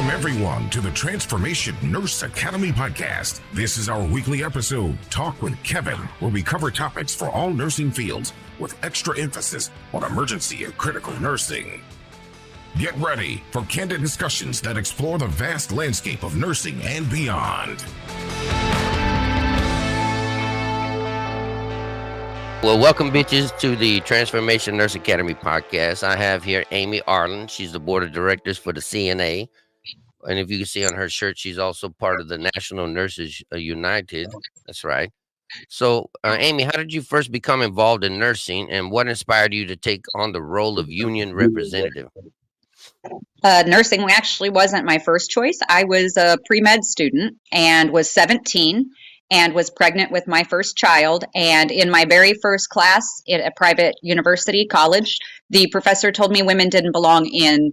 Welcome everyone to the Transformation Nurse Academy podcast. This is our weekly episode, Talk with Kevin, where we cover topics for all nursing fields with extra emphasis on emergency and critical nursing. Get ready for candid discussions that explore the vast landscape of nursing and beyond. Well, welcome, bitches, to the Transformation Nurse Academy podcast. I have here Amy Arlund. She's the board of directors for the CNA. And if you can see on her shirt, she's also part of the National Nurses United. That's right. So, Amy, how did you first become involved in nursing, and what inspired you to take on the role of union representative? Nursing actually wasn't my first choice. I was a pre-med student and was 17 and was pregnant with my first child. And in my very first class at a private university college, the professor told me women didn't belong in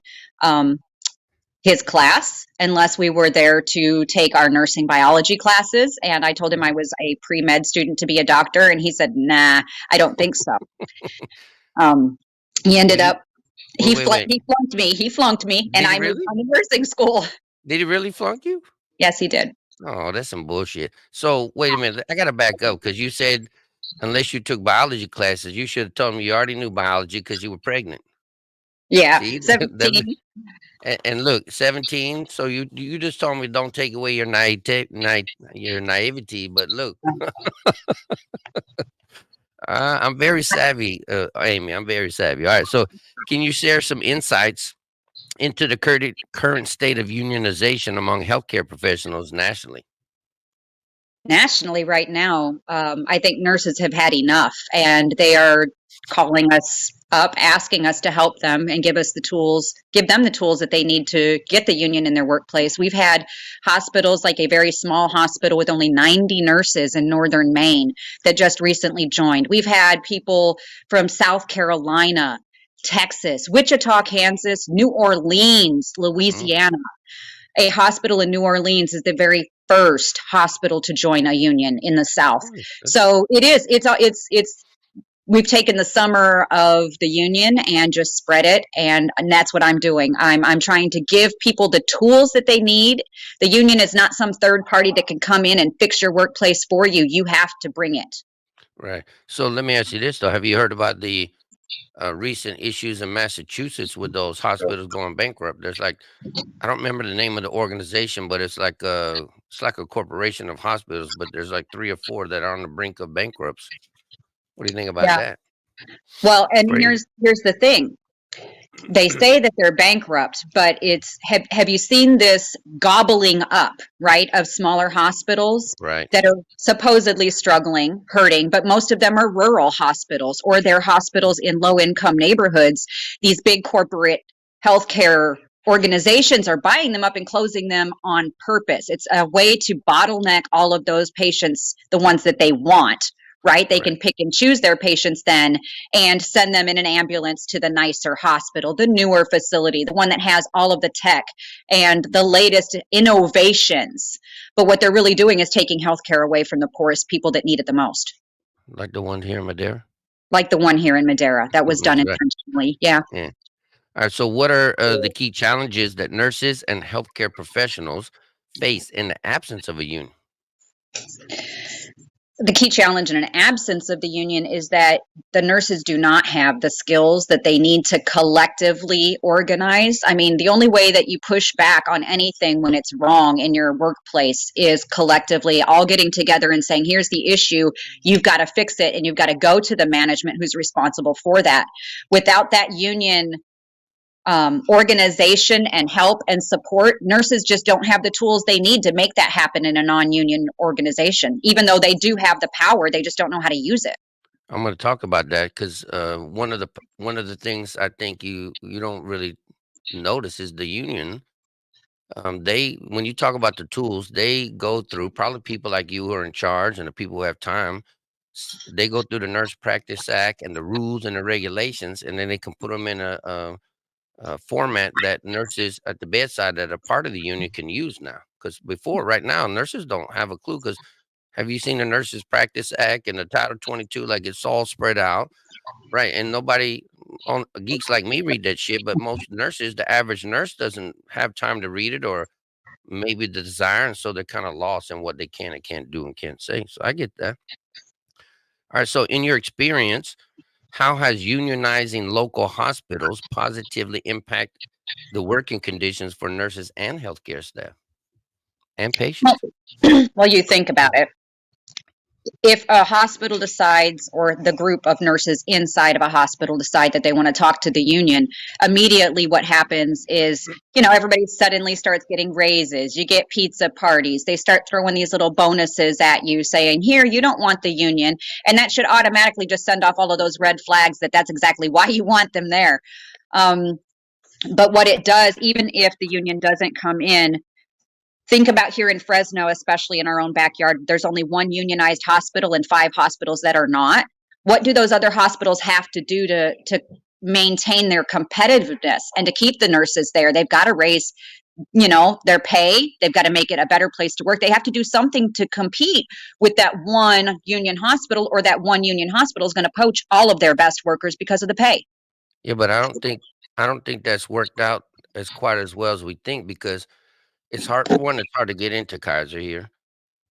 his class unless we were there to take our nursing biology classes. And I told him I was a pre-med student to be a doctor. And he said, nah, I don't think so. He ended up, he flunked me. He flunked me, and I moved on to nursing school. Did he really flunk you? Yes, he did. Oh, that's some bullshit. So, wait a minute. I got to back up because you said unless you took biology classes, you should have told me you already knew biology because you were pregnant. Yeah, See? 17. And look, 17. So you just told me don't take away your naivety, but look, I'm very savvy, Amy. I'm very savvy. All right. So can you share some insights into the current state of unionization among healthcare professionals nationally? Nationally, right now, I think nurses have had enough, and they are calling us up, asking us to help them and give them the tools that they need to get the union in their workplace. We've had hospitals, like a very small hospital with only 90 nurses in northern Maine, that just recently joined. We've had people from South Carolina, Texas, Wichita, Kansas, New Orleans, Louisiana. A hospital in New Orleans is the very first hospital to join a union in the South. So we've taken the summer of the union and just spread it, and that's what I'm doing. I'm trying to give people the tools that they need. The union is not some third party that can come in and fix your workplace for you. You have to bring it. Right. So let me ask you this, though. Have you heard about the recent issues in Massachusetts with those hospitals going bankrupt? There's like, I don't remember the name of the organization, but it's like a corporation of hospitals, but there's like 3 or 4 that are on the brink of bankruptcy. What do you think about that? Well, and here's the thing. They say that they're bankrupt, but have you seen this gobbling up, right, of smaller hospitals that are supposedly struggling, hurting, but most of them are rural hospitals, or they're hospitals in low-income neighborhoods. These big corporate healthcare organizations are buying them up and closing them on purpose. It's a way to bottleneck all of those patients, the ones that they want. Right? They can pick and choose their patients then and send them in an ambulance to the nicer hospital, the newer facility, the one that has all of the tech and the latest innovations. But what they're really doing is taking healthcare away from the poorest people that need it the most. Like the one here in Madera? Like the one here in Madera. That was done intentionally. Yeah. All right. So what are the key challenges that nurses and healthcare professionals face in the absence of a union? The key challenge in an absence of the union is that the nurses do not have the skills that they need to collectively organize. I mean, the only way that you push back on anything when it's wrong in your workplace is collectively all getting together and saying, here's the issue, you've got to fix it, and you've got to go to the management who's responsible for that. Without that union organization and help and support, nurses just don't have the tools they need to make that happen in a non-union organization. Even though they do have the power, they just don't know how to use it. I'm going to talk about that because one of the things I think you don't really notice is the union. When you talk about the tools, they go through probably people like you who are in charge and the people who have time. They go through the Nurse Practice Act and the rules and the regulations, and then they can put them in a format that nurses at the bedside that are part of the union can use now. Because right now, nurses don't have a clue. Because have you seen the Nurses Practice Act and the Title 22? Like, it's all spread out, right? And geeks like me read that shit, but most nurses, the average nurse doesn't have time to read it, or maybe the desire, and so they're kind of lost in what they can and can't do and can't say. So I get that. All right. So in your experience, how has unionizing local hospitals positively impact the working conditions for nurses and healthcare staff and patients? Well, you think about it. If a hospital decides, or the group of nurses inside of a hospital decide that they want to talk to the union, immediately what happens is, everybody suddenly starts getting raises. You get pizza parties. They start throwing these little bonuses at you saying, here, you don't want the union. And that should automatically just send off all of those red flags that's exactly why you want them there. But what it does, even if the union doesn't come in, think about here in Fresno, especially in our own backyard, there's only one unionized hospital and 5 hospitals that are not. What do those other hospitals have to do to maintain their competitiveness and to keep the nurses there? They've got to raise, their pay. They've got to make it a better place to work. They have to do something to compete with that one union hospital, or that one union hospital is going to poach all of their best workers because of the pay. Yeah, but I don't think that's worked out as quite as well as we think, because it's hard. For one, it's hard to get into Kaiser here,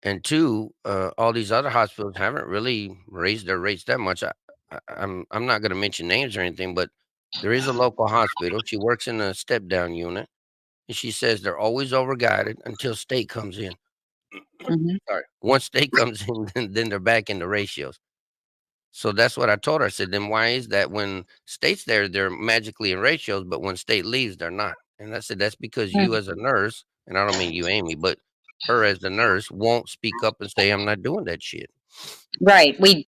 and 2, all these other hospitals haven't really raised their rates that much. I'm not going to mention names or anything, but there is a local hospital. She works in a step down unit, and she says they're always overguided until state comes in. Mm-hmm. Sorry, once state comes in, then they're back in the ratios. So that's what I told her. I said, then why is that when state's there, they're magically in ratios, but when state leaves, they're not? And I said, that's because you as a nurse, and I don't mean you, Amy, but her as the nurse won't speak up and say, I'm not doing that shit. Right. We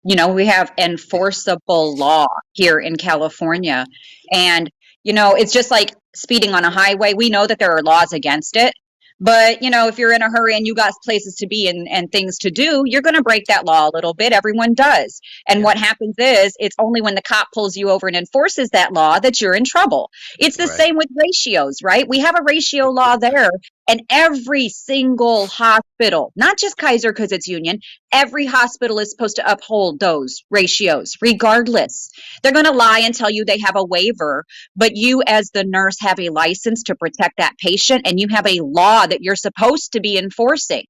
have enforceable law here in California. And, it's just like speeding on a highway. We know that there are laws against it. But, if you're in a hurry and you got places to be and things to do, you're going to break that law a little bit. Everyone does. And what happens is, it's only when the cop pulls you over and enforces that law that you're in trouble. It's the same with ratios, right? We have a ratio law there. And every single hospital, not just Kaiser because it's union, every hospital is supposed to uphold those ratios regardless. They're going to lie and tell you they have a waiver, but you as the nurse have a license to protect that patient, and you have a law that you're supposed to be enforcing.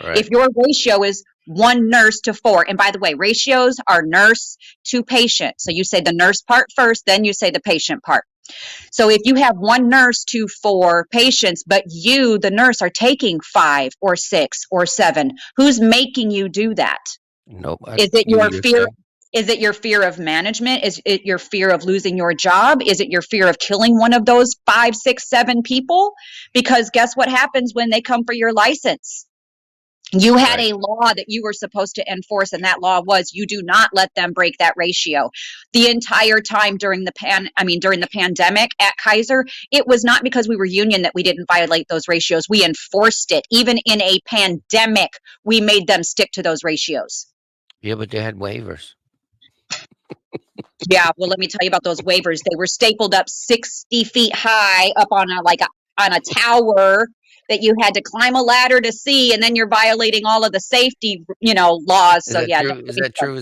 Right. If your ratio is 1 nurse to 4, and by the way, ratios are nurse to patient. So you say the nurse part first, then you say the patient part. So if you have 1 nurse to 4 patients, but you, the nurse, are taking 5 or 6 or 7, who's making you do that? Nope. Is it your fear? Is it your fear of management? Is it your fear of losing your job? Is it your fear of killing one of those 5, 6, 7 people? Because guess what happens when they come for your license? You had a law that you were supposed to enforce, and that law was you do not let them break that ratio. The entire time during the pandemic at Kaiser, it was not because we were union that we didn't violate those ratios. We enforced it. Even in a pandemic, we made them stick to those ratios. Yeah, but they had waivers. Yeah, well, let me tell you about those waivers. They were stapled up 60 feet high up on a tower that you had to climb a ladder to see, and then you're violating all of the safety, laws. Is that true?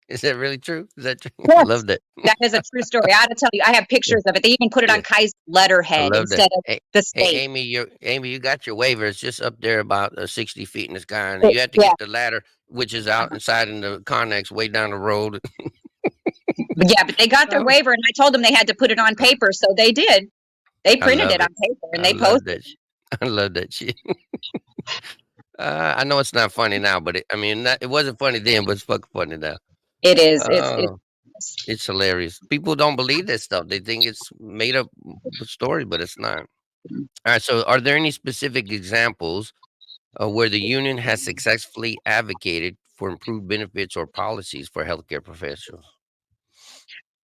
Is that really true? Is that true? Yes, I love that. That is a true story. I got to tell you, I have pictures of it. They even put it on Kai's letterhead instead of the state. Hey, Amy, you got your waiver. It's just up there about 60 feet in the sky, and you have to get the ladder, which is out inside in the Connex way down the road. Yeah, but they got their waiver, and I told them they had to put it on paper, so they did. They printed it on paper, and they posted it. I love that shit. I know it's not funny now, but it wasn't funny then, but it's fucking funny now. It is. It's hilarious. People don't believe that stuff. They think it's made up story, but it's not. All right. So, are there any specific examples where the union has successfully advocated for improved benefits or policies for healthcare professionals?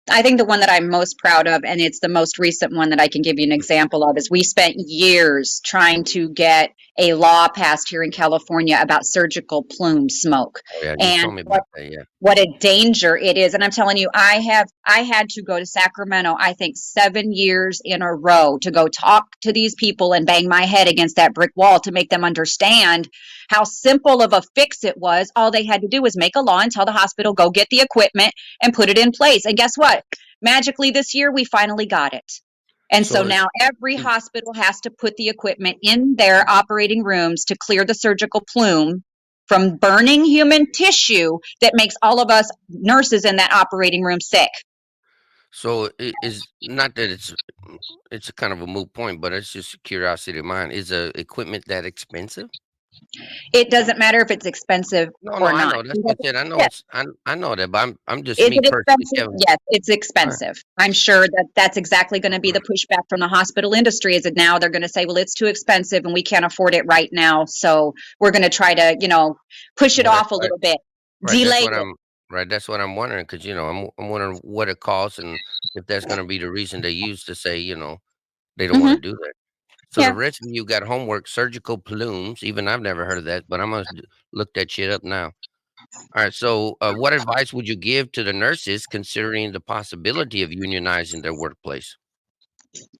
I think the one that I'm most proud of, and it's the most recent one that I can give you an example of, is we spent years trying to get a law passed here in California about surgical plume smoke. Oh, yeah, you told me about that, yeah. What a danger it is. And I'm telling you, I had to go to Sacramento, I think 7 years in a row, to go talk to these people and bang my head against that brick wall to make them understand how simple of a fix it was. All they had to do was make a law and tell the hospital, go get the equipment and put it in place. And guess what? magically this year, we finally got it. And so now every hospital has to put the equipment in their operating rooms to clear the surgical plume from burning human tissue that makes all of us nurses in that operating room sick. So it is not that it's a kind of a moot point, but it's just a curiosity of mine. Is equipment that expensive? It doesn't matter if it's expensive No, or I not. know. That's what I said. I know Yes. I know that, but I'm just Is me it personally, expensive? Kevin. Yes, it's All right. expensive. I'm sure that that's exactly going to be the pushback from the hospital industry, is that now they're going to say, well, it's too expensive and we can't afford it right now. So we're going to try to, push it Well, off a little bit, right. That's delay what it. That's what I'm wondering, because I'm wondering what it costs and if that's going to be the reason they use to say they don't want Hmm. to do that. So the Yeah. rest of you got homework: surgical plumes. Even I've never heard of that, but I'm gonna look that shit up now. All right. So, what advice would you give to the nurses considering the possibility of unionizing their workplace?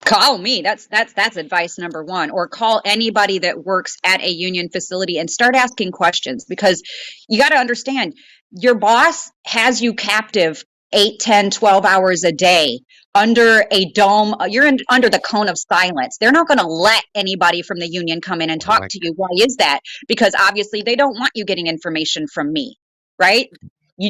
Call me. That's advice number one. Or call anybody that works at a union facility and start asking questions, because you got to understand, your boss has you captive 8, 10, 12 hours a day under a dome. You're under the cone of silence. They're not going to let anybody from the union come in and I talk like to that. you. Why is that? Because obviously they don't want you getting information from me, right?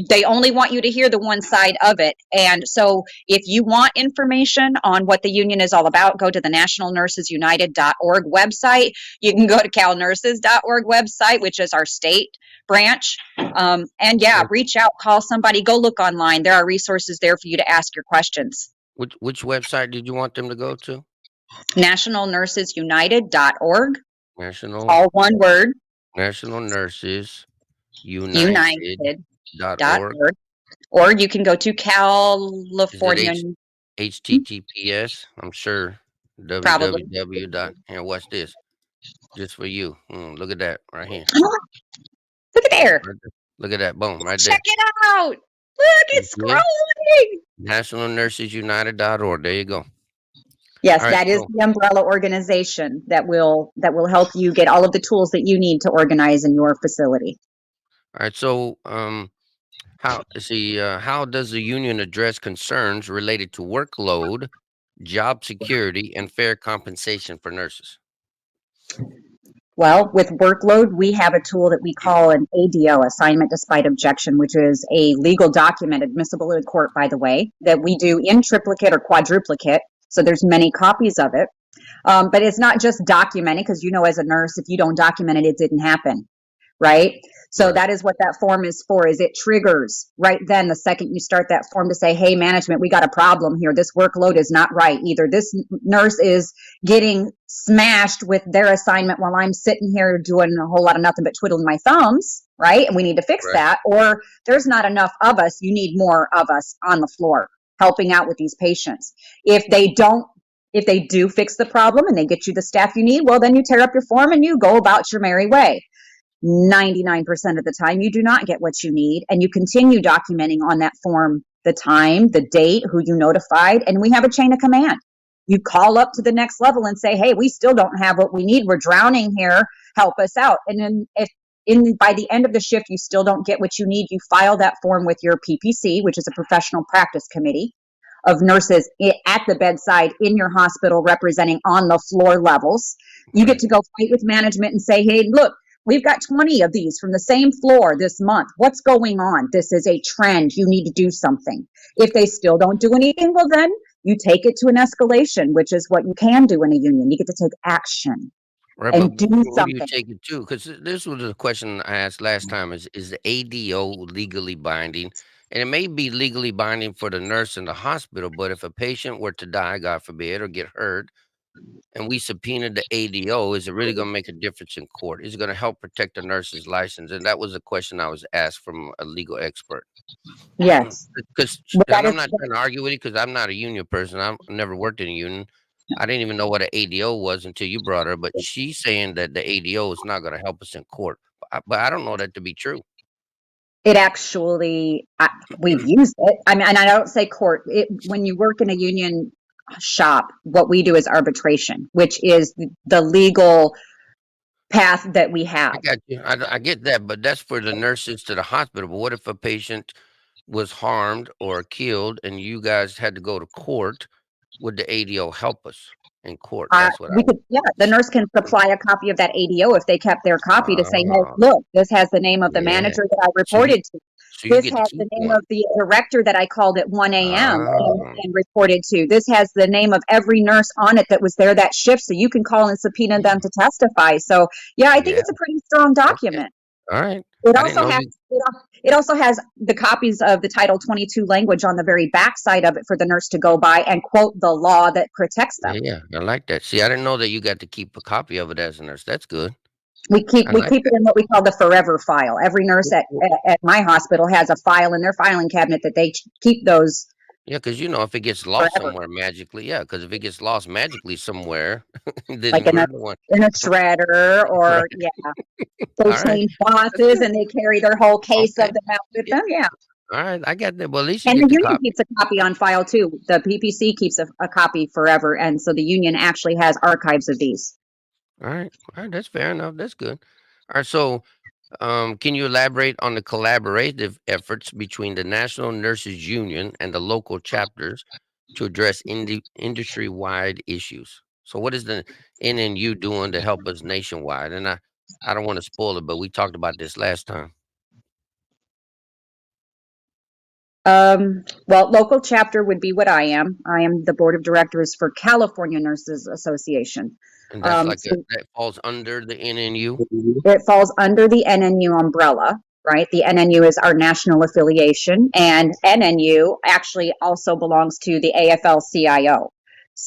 They only want you to hear the one side of it. And so if you want information on what the union is all about, go to the nationalnursesunited.org website. You can go to calnurses.org website, which is our state branch. And yeah, Well, reach out, call somebody, go look online. There are resources there for you to ask your questions. which website did you want them to go to? Nationalnursesunited.org, National all one word, National Nurses united.org. United.org. Or you can go to Is it California, HTTPS? I'm sure probably. www dot. Here, watch this. Just for you. Look at that right here. Look at there. Right there. Look at that. Boom, right Check there. it out. Look, You it's see it? scrolling. NationalNursesUnited.org. There you go. All Yes, right. that is So, the umbrella organization that will help you get all of the tools that you need to organize in your facility. all right. So, how does the union address concerns related to workload, job security, and fair compensation for nurses? Well, with workload, we have a tool that we call an ADO, assignment despite objection, which is a legal document admissible in court, by the way, that we do in triplicate or quadruplicate. So there's many copies of it. But it's not just documenting, because as a nurse, if you don't document it, it didn't happen, right? So Right. that is what that form is for, is it triggers right then, the second you start that form, to say, hey, management, we got a problem here. This workload is not right. Either this nurse is getting smashed with their assignment while I'm sitting here doing a whole lot of nothing but twiddling my thumbs, right? And we need to fix Right. that. Or there's not enough of us. You need more of us on the floor helping out with these patients. If they do fix the problem and they get you the staff you need, well, then you tear up your form and you go about your merry way. 99% of the time, you do not get what you need, and you continue documenting on that form the time, the date, who you notified, and we have a chain of command. You call up to the next level and say, hey, we still don't have what we need. We're drowning here. Help us out. And then if by the end of the shift you still don't get what you need, you file that form with your PPC, which is a professional practice committee of nurses at the bedside in your hospital, representing on the floor levels. You get to go fight with management and say, hey, look, we've got 20 of these from the same floor this month. What's going on? This is a trend. You need to do something. If they still don't do anything, well, then you take it to an escalation, which is what you can do in a union. You get to take action Right, but and do who do you something. take it to? Because this was the question I asked last time: is the ADO legally binding? And it may be legally binding for the nurse in the hospital, but if a patient were to die, God forbid, or get hurt, and we subpoenaed the ADO, is it really going to make a difference in court? Is it going to help protect the nurse's license? And that was a question I was asked from a legal expert. Yes. Because, But that and I'm is, not trying to argue with you because I'm not a union person. I've never worked in a union. I didn't even know what an ADO was until you brought her. But she's saying that the ADO is not going to help us in court. But I don't know that to be true. it actually, we've used it. I mean, and I don't say court. When you work in a union shop, what we do is arbitration, which is the legal path that we have. I got you. I get that, but that's for the nurses to the hospital. But what if a patient was harmed or killed and you guys had to go to court, would the ADO help us in court? That's what I We could, yeah, the nurse can supply a copy of that ADO if they kept their copy to say, hey, Oh, look, this has the name of the yeah. manager that I So you reported to. so you This get to has the keep name one. of the director that I called at 1 a.m. Oh, and reported to. This has the name of every nurse on it that was there that shift. So you can call and subpoena them to testify. So, yeah, I think yeah. it's a pretty strong Okay. document. All right. It I didn't also know has you. it also has the copies of the Title 22 language on the very back side of it for the nurse to go by and quote the law that protects them. Yeah, I like that. See, I didn't know that you got to keep a copy of it as a nurse. That's good. We keep I we like keep it that. in what we call the forever file. Every nurse at my hospital has a file in their filing cabinet that they keep those Yeah, because if it gets lost forever, somewhere magically, yeah, because if it gets lost magically somewhere, like then we're the one. in a shredder, or Right. yeah, they All right. change That's bosses good. and they carry their whole case of Okay. them out with Yeah. them. Yeah, All right. I got that. Well, at least you and get the the union copy. keeps a copy on file too. The PPC keeps a copy forever, and so the union actually has archives of these. All right. All right. That's fair enough. That's good. All right. So, can you elaborate on the collaborative efforts between the National Nurses Union and the local chapters to address industry-wide issues? So, what is the NNU doing to help us nationwide? And I don't want to spoil it, but we talked about this last time, Well, local chapter would be what I am. I am the board of directors for California Nurses Association. and that's like So that falls under the NNU. it falls under the NNU umbrella, right? The NNU is our national affiliation, and NNU actually also belongs to the AFL-CIO.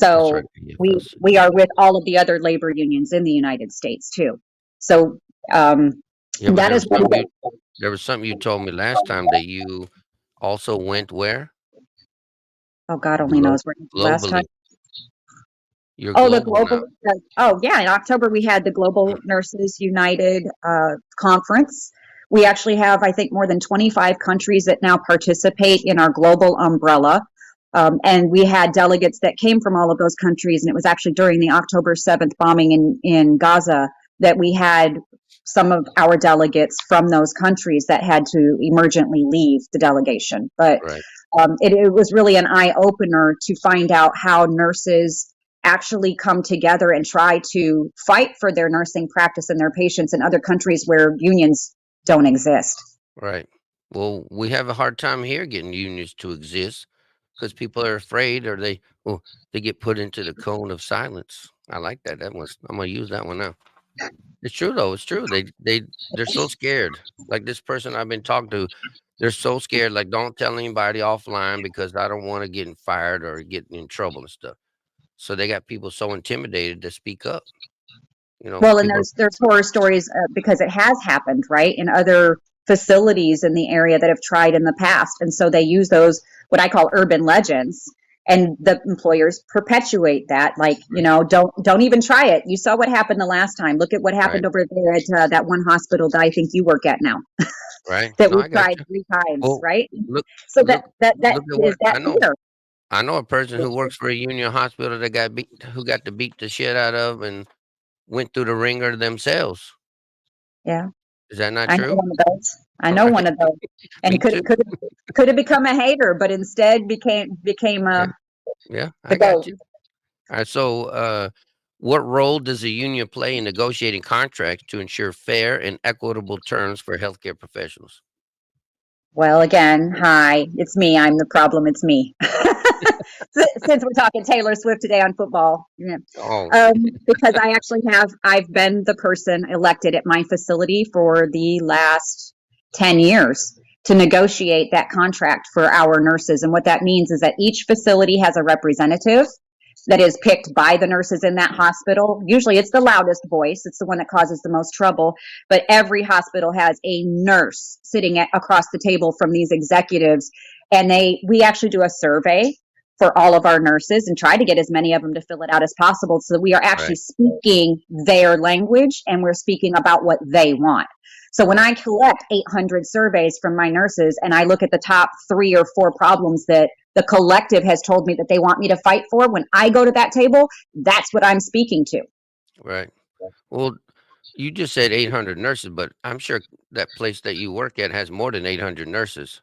That's right. So we PFLC. we are with all of the other labor unions in the United States too. So Yeah, but that is what. there was something you told me last time that you also went where Oh, God only knows where last time. globally. You're Oh, the global global. now, Oh, yeah. In October, we had the Global Nurses United conference. We actually have, I think, more than 25 countries that now participate in our global umbrella. And we had delegates that came from all of those countries. And it was actually during the October 7th bombing in Gaza that we had some of our delegates from those countries that had to emergently leave the delegation. But right? it was really an eye opener to find out how nurses actually come together and try to fight for their nursing practice and their patients in other countries where unions don't exist. Right. Well, we have a hard time here getting unions to exist because people are afraid or they get put into the cone of silence. I like that. I'm gonna use that one now. It's true though. It's true. They're so scared. Like this person I've been talking to, they're so scared. Like don't tell anybody offline because I don't want to get fired or get in trouble and stuff. So they got people so intimidated to speak up. Well, and People. there's horror stories because it has happened, right, in other facilities in the area that have tried in the past, and so they use those what I call urban legends, and the employers perpetuate that, like, don't even try it. You saw what happened the last time. Look at what Right. happened over there at that one hospital that I think you work at now, Right. that No, we I got tried you. 3 times, Well, right? look, So that look, that look at is what that I know. fear. I know a person who works for a union hospital that who got to beat the shit out of and went through the ringer themselves. Yeah, Is that not I know true? one of those. I All know one right. of those, Me and too. could have become a hater, but instead became Yeah. Yeah, the I got goat. you. All right. So, what role does a union play in negotiating contracts to ensure fair and equitable terms for healthcare professionals? Well, again, hi, it's me. I'm the problem. It's me. Since we're talking Taylor Swift today on football, yeah. Oh, Because I've been the person elected at my facility for the last 10 years to negotiate that contract for our nurses. And what that means is that each facility has a representative that is picked by the nurses in that hospital. Usually it's the loudest voice. It's the one that causes the most trouble. But every hospital has a nurse sitting across the table from these executives. And we actually do a survey for all of our nurses and try to get as many of them to fill it out as possible. So we are actually right, speaking their language and we're speaking about what they want. So when right, I collect 800 surveys from my nurses and I look at the top 3 or 4 problems that the collective has told me that they want me to fight for, when I go to that table, that's what I'm speaking to. right. Well, you just said 800 nurses, but I'm sure that place that you work at has more than 800 nurses.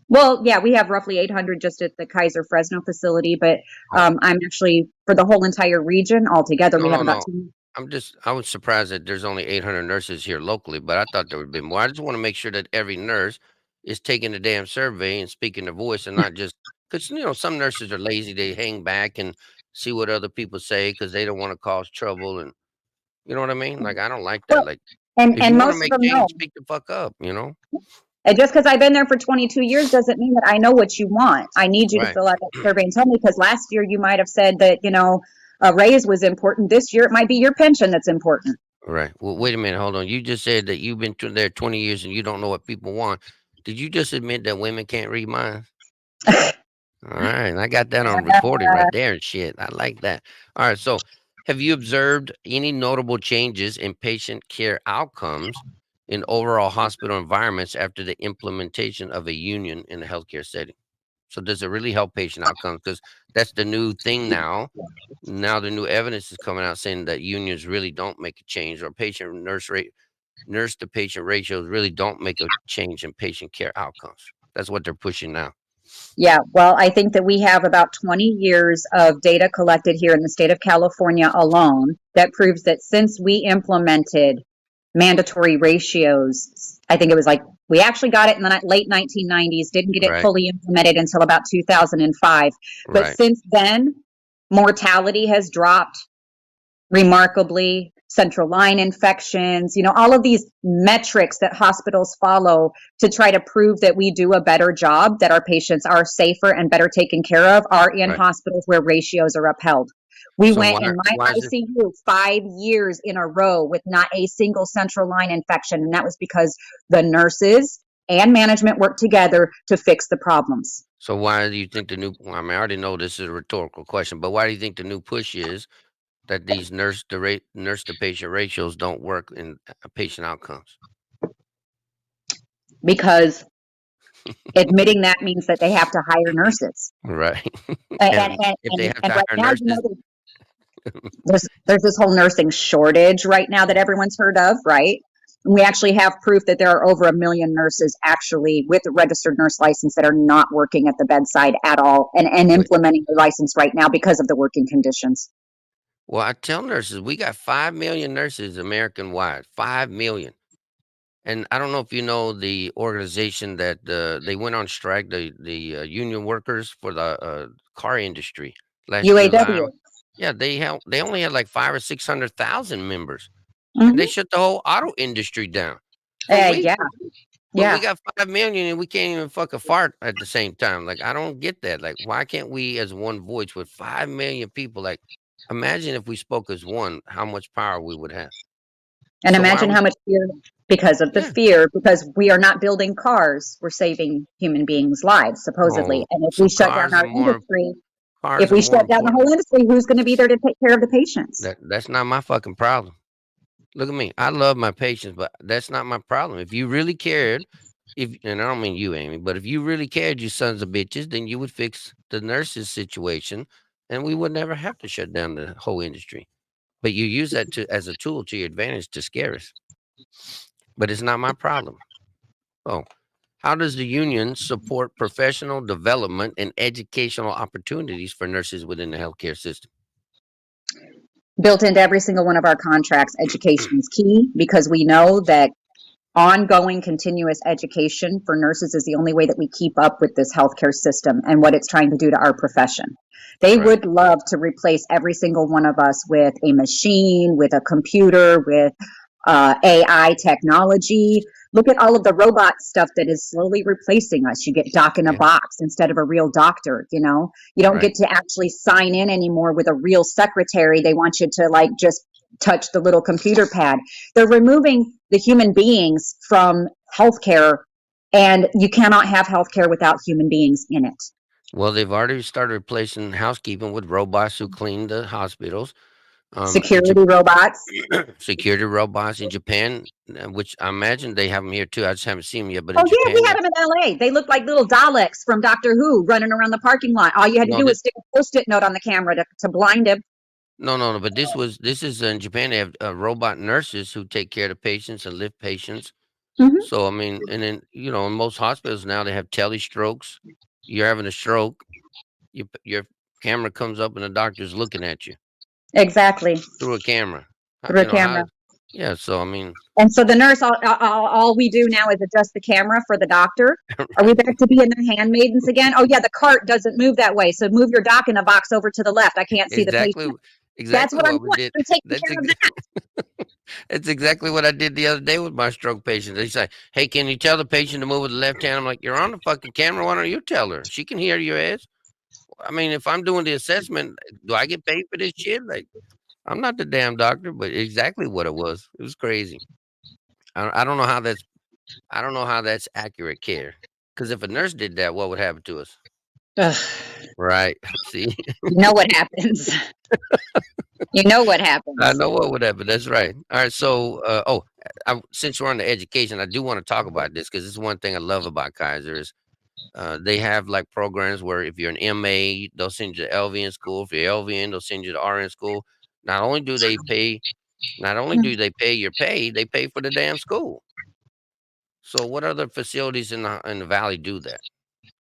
Well, yeah, we have roughly 800 just at the Kaiser Fresno facility, but I'm actually for the whole entire region altogether. No, We have no, about no. I was surprised that there's only 800 nurses here locally, but I thought there would be more. I just want to make sure that every nurse is taking the damn survey and speaking their voice and not just because, some nurses are lazy. They hang back and see what other people say because they don't want to cause trouble. And you know what I mean? Like, I don't like that. Well, Like, if and you want to most of make them know. change, speak the fuck up, And just because I've been there for 22 years doesn't mean that I know what you want. I need you to Right. fill out that survey and tell me, because last year you might have said that, a raise was important. This year it might be your pension that's important. Right. Well, wait a minute. Hold on. You just said that you've been there 20 years and you don't know what people want. Did you just admit that women can't read minds? All right. I got that on recording right there and shit. I like that. All right. So, have you observed any notable changes in patient care outcomes in overall hospital environments after the implementation of a union in a healthcare setting? So, does it really help patient outcomes? Because that's the new thing now. Now the new evidence is coming out saying that unions really don't make a change, or patient nurse to patient ratios really don't make a change in patient care outcomes. That's what they're pushing now. Yeah, well, I think that we have about 20 years of data collected here in the state of California alone that proves that since we implemented mandatory ratios, I think it was like we actually got it in the late 1990s, didn't get it Right. fully implemented until about 2005. But Right. since then, mortality has dropped remarkably, central line infections, all of these metrics that hospitals follow to try to prove that we do a better job, that our patients are safer and better taken care of, are in Right. hospitals where ratios are upheld. We So went in my why is it ICU 5 years in a row with not a single central line infection, and that was because the nurses and management worked together to fix the problems. so why do you think the new I mean, I already know this is a rhetorical question, but why do you think the new push is that these nurse to patient ratios don't work in patient outcomes? Because admitting that means that they have to hire nurses. Right. And And if they have to right hire now, nurses, there's this whole nursing shortage right now that everyone's heard of, right? And we actually have proof that there are over 1 million nurses actually with a registered nurse license that are not working at the bedside at all and wait, implementing the license right now because of the working conditions. well, I tell nurses we got 5 million nurses American wide, 5 million. And I don't know if you know the organization that they went on strike, the union workers for the car industry last July. UAW. Yeah, they only had like 5 or 600,000 members, and they Mm-hmm. shut the whole auto industry down for weeks. Yeah, But we yeah. got 5 million and we can't even fuck a fart at the same time. Like, I don't get that. Like, why can't we as one voice with 5 million people? Like, imagine if we spoke as one, how much power we would have. And So why are imagine we? how much fear, because of the Yeah. fear, because we are not building cars, we're saving human beings' lives, supposedly. Oh, And if so we shut down our industry, if cars are we more shut down the important. whole industry, who's going to be there to take care of the patients? That's not my fucking problem. Look at me. I love my patients, but that's not my problem. If you really cared, if and I don't mean you, Amy, but if you really cared, you sons of bitches, then you would fix the nurses situation, and we would never have to shut down the whole industry. But you use that as a tool to your advantage to scare us. But it's not my problem. Oh, how does the union support professional development and educational opportunities for nurses within the healthcare system? Built into every single one of our contracts, education is key, because we know that ongoing continuous education for nurses is the only way that we keep up with this healthcare system and what it's trying to do to our profession. They Right. would love to replace every single one of us with a machine, with a computer, with AI technology. Look at all of the robot stuff that is slowly replacing us. You get doc in a Yeah. box instead of a real doctor. You don't Right. get to actually sign in anymore with a real secretary. They want you to like just touch the little computer pad. They're removing the human beings from healthcare, and you cannot have healthcare without human beings in it. Well, they've already started replacing housekeeping with robots who clean the hospitals. In Security robots. security robots in Japan, which I imagine they have them here too. I just haven't seen them yet. But Oh in yeah, we Japan, had them in LA. They look like little Daleks from Doctor Who running around the parking lot. All you had to no, do was stick a post-it note on the camera to blind him. no. But this is in Japan. They have robot nurses who take care of the patients and lift patients. Mm-hmm. So I mean, and then in most hospitals now they have tele-strokes. You're having a stroke, your camera comes up and the doctor's looking at you Exactly. through a camera. Through a camera. Yeah. So I mean, and so the nurse, all we do now is adjust the camera for the doctor. Are we back to being the handmaidens again? Oh yeah, the cart doesn't move that way, so move your doc in a box over to the left. I can't see the exactly, patient. That's exactly what I'm what we doing. did. I'm taking That's care of ex- that. That's exactly what I did the other day with my stroke patient. They say, "Hey, can you tell the patient to move with the left hand?" I'm like, "You're on the fucking camera. Why don't you tell her? She can hear your ass." I mean, if I'm doing the assessment, do I get paid for this shit? Like, I'm not the damn doctor, but exactly what it was. It was crazy. I don't know how that's. I don't know how that's accurate care. Because if a nurse did that, what would happen to us? Ugh, Right. See, you know what happens. You know what I happens. know what would happen. That's right. All right. So, since we're on the education, I do want to talk about this because it's one thing I love about Kaiser is they have like programs where if you're an MA, they'll send you to LVN school. If you're LVN, they'll send you to RN school. Not only do they pay, not only do they pay your pay, they pay for the damn school. So, what other facilities in the valley do that?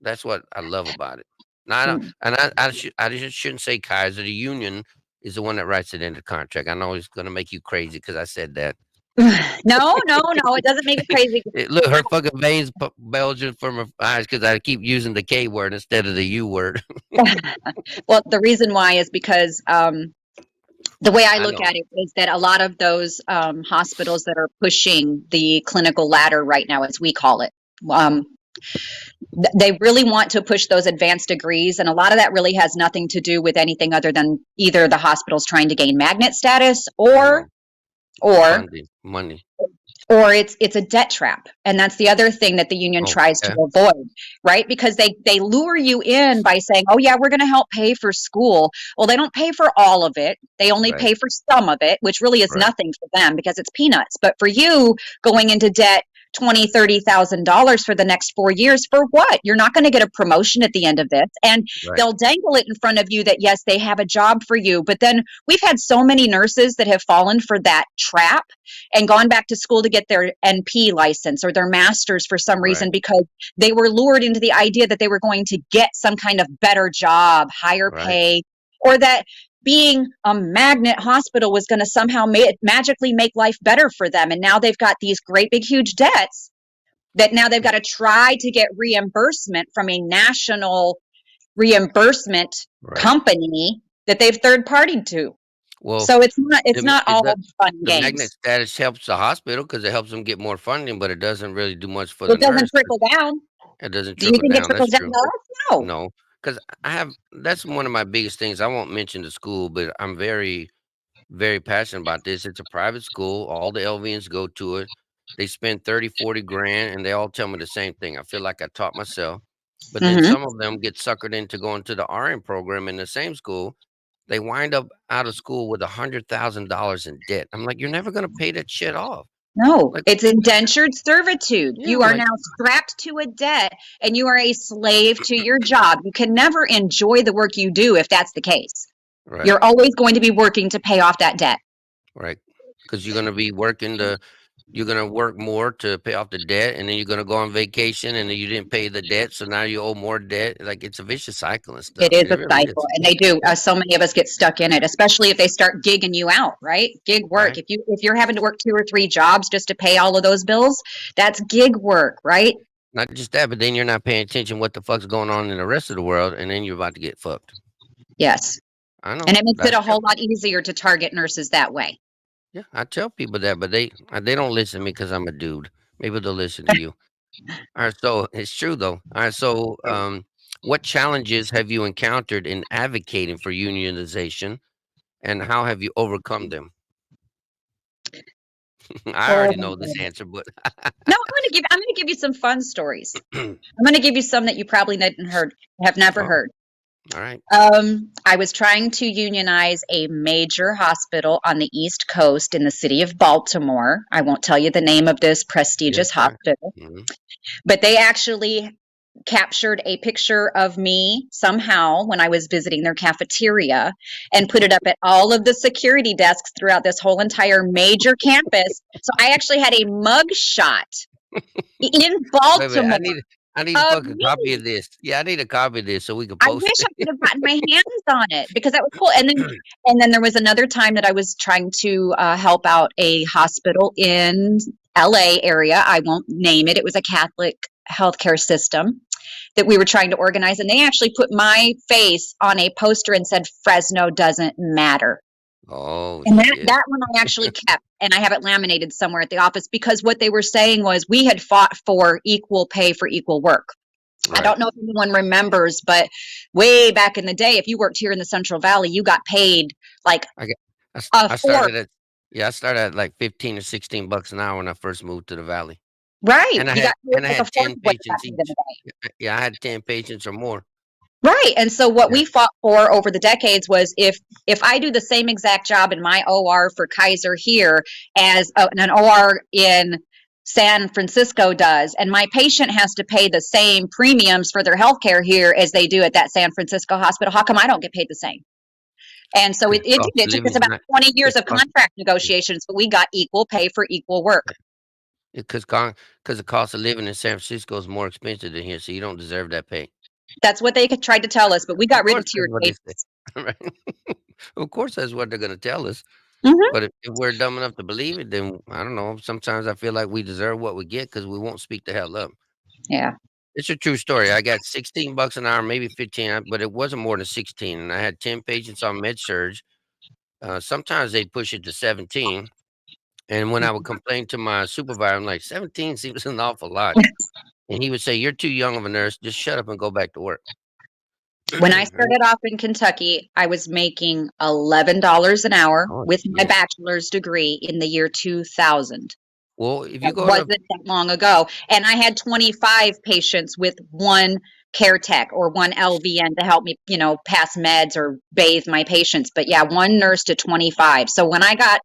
That's what I love about it. Now, I just shouldn't say Kaiser. The union is the one that writes it into the contract. I know it's going to make you crazy because I said that. No, it doesn't make it crazy. Look, her fucking veins bulging from her eyes because I keep using the K word instead of the U word. Well, the reason why is because the way I I look know. at it is that a lot of those hospitals that are pushing the clinical ladder right now, as we call it, um, they really want to push those advanced degrees. And a lot of that really has nothing to do with anything other than either the hospital's trying to gain magnet status I know. or Funding, money. or it's a debt trap. And that's the other thing that the union Oh, tries yeah. to avoid, right? Because they lure you in by saying, oh yeah, we're going to help pay for school. Well, they don't pay for all of it. They only Right, pay for some of it, which really is right, nothing for them because it's peanuts. But for you, going into debt $20,000-$30,000 for the next 4 years, for what? You're not going to get a promotion at the end of this. And right. they'll dangle it in front of you that yes, they have a job for you. But then we've had so many nurses that have fallen for that trap and gone back to school to get their NP license or their master's for some Right, reason because they were lured into the idea that they were going to get some kind of better job, higher right, pay, or that being a magnet hospital was going to somehow magically make life better for them. And now they've got these great big huge debts that now they've got to try to get reimbursement from a national reimbursement right. company that they've third partied to. Well, So it's not is all that fun and the magnet games. status helps the hospital because it helps them get more funding, but it doesn't really do much for the It doesn't nurse. trickle down. It doesn't Do you trickle think it down. That's trickles down true. to us? No. No, because that's one of my biggest things. I won't mention the school, but I'm very, very passionate about this. It's a private school. All the LVNs go to it. They spend 30, 40 grand, and they all tell me the same thing. I feel like I taught myself. But then Mm-hmm. some of them get suckered into going to the RN program in the same school. They wind up out of school with $100,000 in debt. I'm like, you're never going to pay that shit off. No, Like, it's indentured servitude. yeah, You I'm are like, now strapped to a debt and you are a slave to your job. You can never enjoy the work you do if that's the case. right. You're always going to be working to pay off that debt. Right. Because you're going to be you're going to work more to pay off the debt. And then you're going to go on vacation and then you didn't pay the debt. So now you owe more debt. Like it's a vicious cycle and It stuff. is It a really cycle, is. and they do. So many of us get stuck in it, especially if they start gigging you out, right? Gig work. Right. If you're having to work 2 or 3 jobs just to pay all of those bills, that's gig work, right? Not just that, but then you're not paying attention what the fuck's going on in the rest of the world. And then you're about to get fucked. Yes, I know. and it makes it a whole lot easier to target nurses that way. Yeah, I tell people that, but they don't listen to me because I'm a dude. Maybe they'll listen to you. All right, so it's true though. All right, so what challenges have you encountered in advocating for unionization, and how have you overcome them? I Oh, already know this answer, but no, I'm gonna give you some fun stories. I'm gonna give you some that you probably have never oh, heard. all right, I was trying to unionize a major hospital on the East Coast in the city of Baltimore. I won't tell you the name of this yes, prestigious fine. hospital, Mhm. but they actually captured a picture of me somehow when I was visiting their cafeteria and put it up at all of the security desks throughout this whole entire major campus. So I actually had a mug shot in Wait, wait, Baltimore. I need a Of fucking copy me. of this. Yeah, I need a copy of this so we can I post wish I it. could have gotten my hands on it because that was cool. And then there was another time that I was trying to help out a hospital in LA area. I won't name it. It was a Catholic healthcare system that we were trying to organize, and they actually put my face on a poster and said Fresno doesn't matter. Oh And shit. that one I actually kept, and I have it laminated somewhere at the office because what they were saying was we had fought for equal pay for equal work. I Right. don't know if anyone remembers, but way back in the day, if you worked here in the Central Valley, you got paid like I get a I fourth. started at I started at like 15 or 16 bucks an hour when I first moved to the valley. Right. And You got paid I like a had fourth 10 of what you got patients paid in each. a day. Yeah, I had 10 patients or more. Right. And so what Yeah. we fought for over the decades was if I do the same exact job in my OR for Kaiser here as an OR in San Francisco does, and my patient has to pay the same premiums for their health care here as they do at that San Francisco hospital, how come I don't get paid the same? And so 'Cause it cost of took us living's about not 20 years 'cause of cost contract negotiations, but we got equal pay for equal work. because the cost of living in San Francisco is more expensive than here, so you don't deserve that pay. That's what they tried to tell us, but we Of got rid course, of tiered that's what they say, wages. right? Of course, that's what they're gonna tell us. Hmm. But if we're dumb enough to believe it, then I don't know. Sometimes I feel like we deserve what we get because we won't speak the hell up. Yeah. It's a true story. I got 16 bucks an hour, maybe 15, but it wasn't more than 16. And I had 10 patients on med surge. Sometimes they'd push it to 17. And when I would complain to my supervisor, I'm like, 17 seems an awful lot. And he would say, "You're too young of a nurse. Just shut up and go back to work." When I started off in Kentucky, I was making $11 an hour Oh, with my shit. bachelor's degree in the year 2000. Well, if you That go wasn't to that long ago. And I had 25 patients with one care tech or one LVN to help me, pass meds or bathe my patients. But yeah, one nurse to 25. So when I got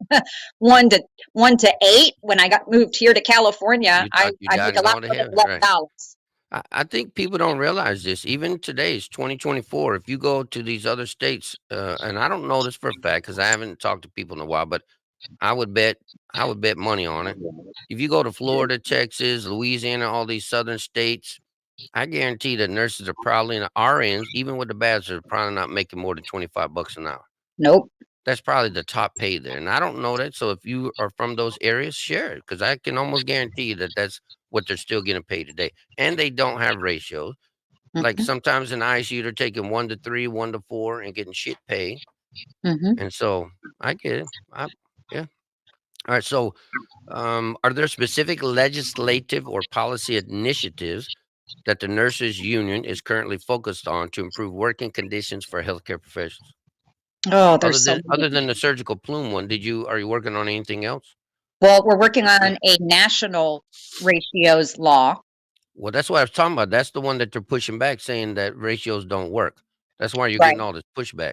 one to 8, when I got moved here to California, you I thought you I died make a and lot gone to more than heaven, right? $11. I think people don't realize this. Even today is 2024. If you go to these other states, and I don't know this for a fact because I haven't talked to people in a while, but I would bet I would bet money on it. If you go to Florida, Texas, Louisiana, all these southern states, I guarantee that nurses are probably in the RNs, even with the badges, are probably not making more than 25 bucks an hour. Nope. That's probably the top pay there, and I don't know that. So if you are from those areas, share it because I can almost guarantee you that that's what they're still getting paid today. And they don't have ratios. Like Hmm. sometimes in ICU, they're taking 1 to 3, 1 to 4, and getting shit pay. Hmm. And so I get it. Yeah. All right. So, are there specific legislative or policy initiatives that the nurses union is currently focused on to improve working conditions for healthcare professionals? Oh, there's so many. Other than the surgical plume one, are you working on anything else? Well, we're working on a national ratios law. Well, that's what I was talking about. That's the one that they're pushing back, saying that ratios don't work. That's why you're Right. getting all this pushback.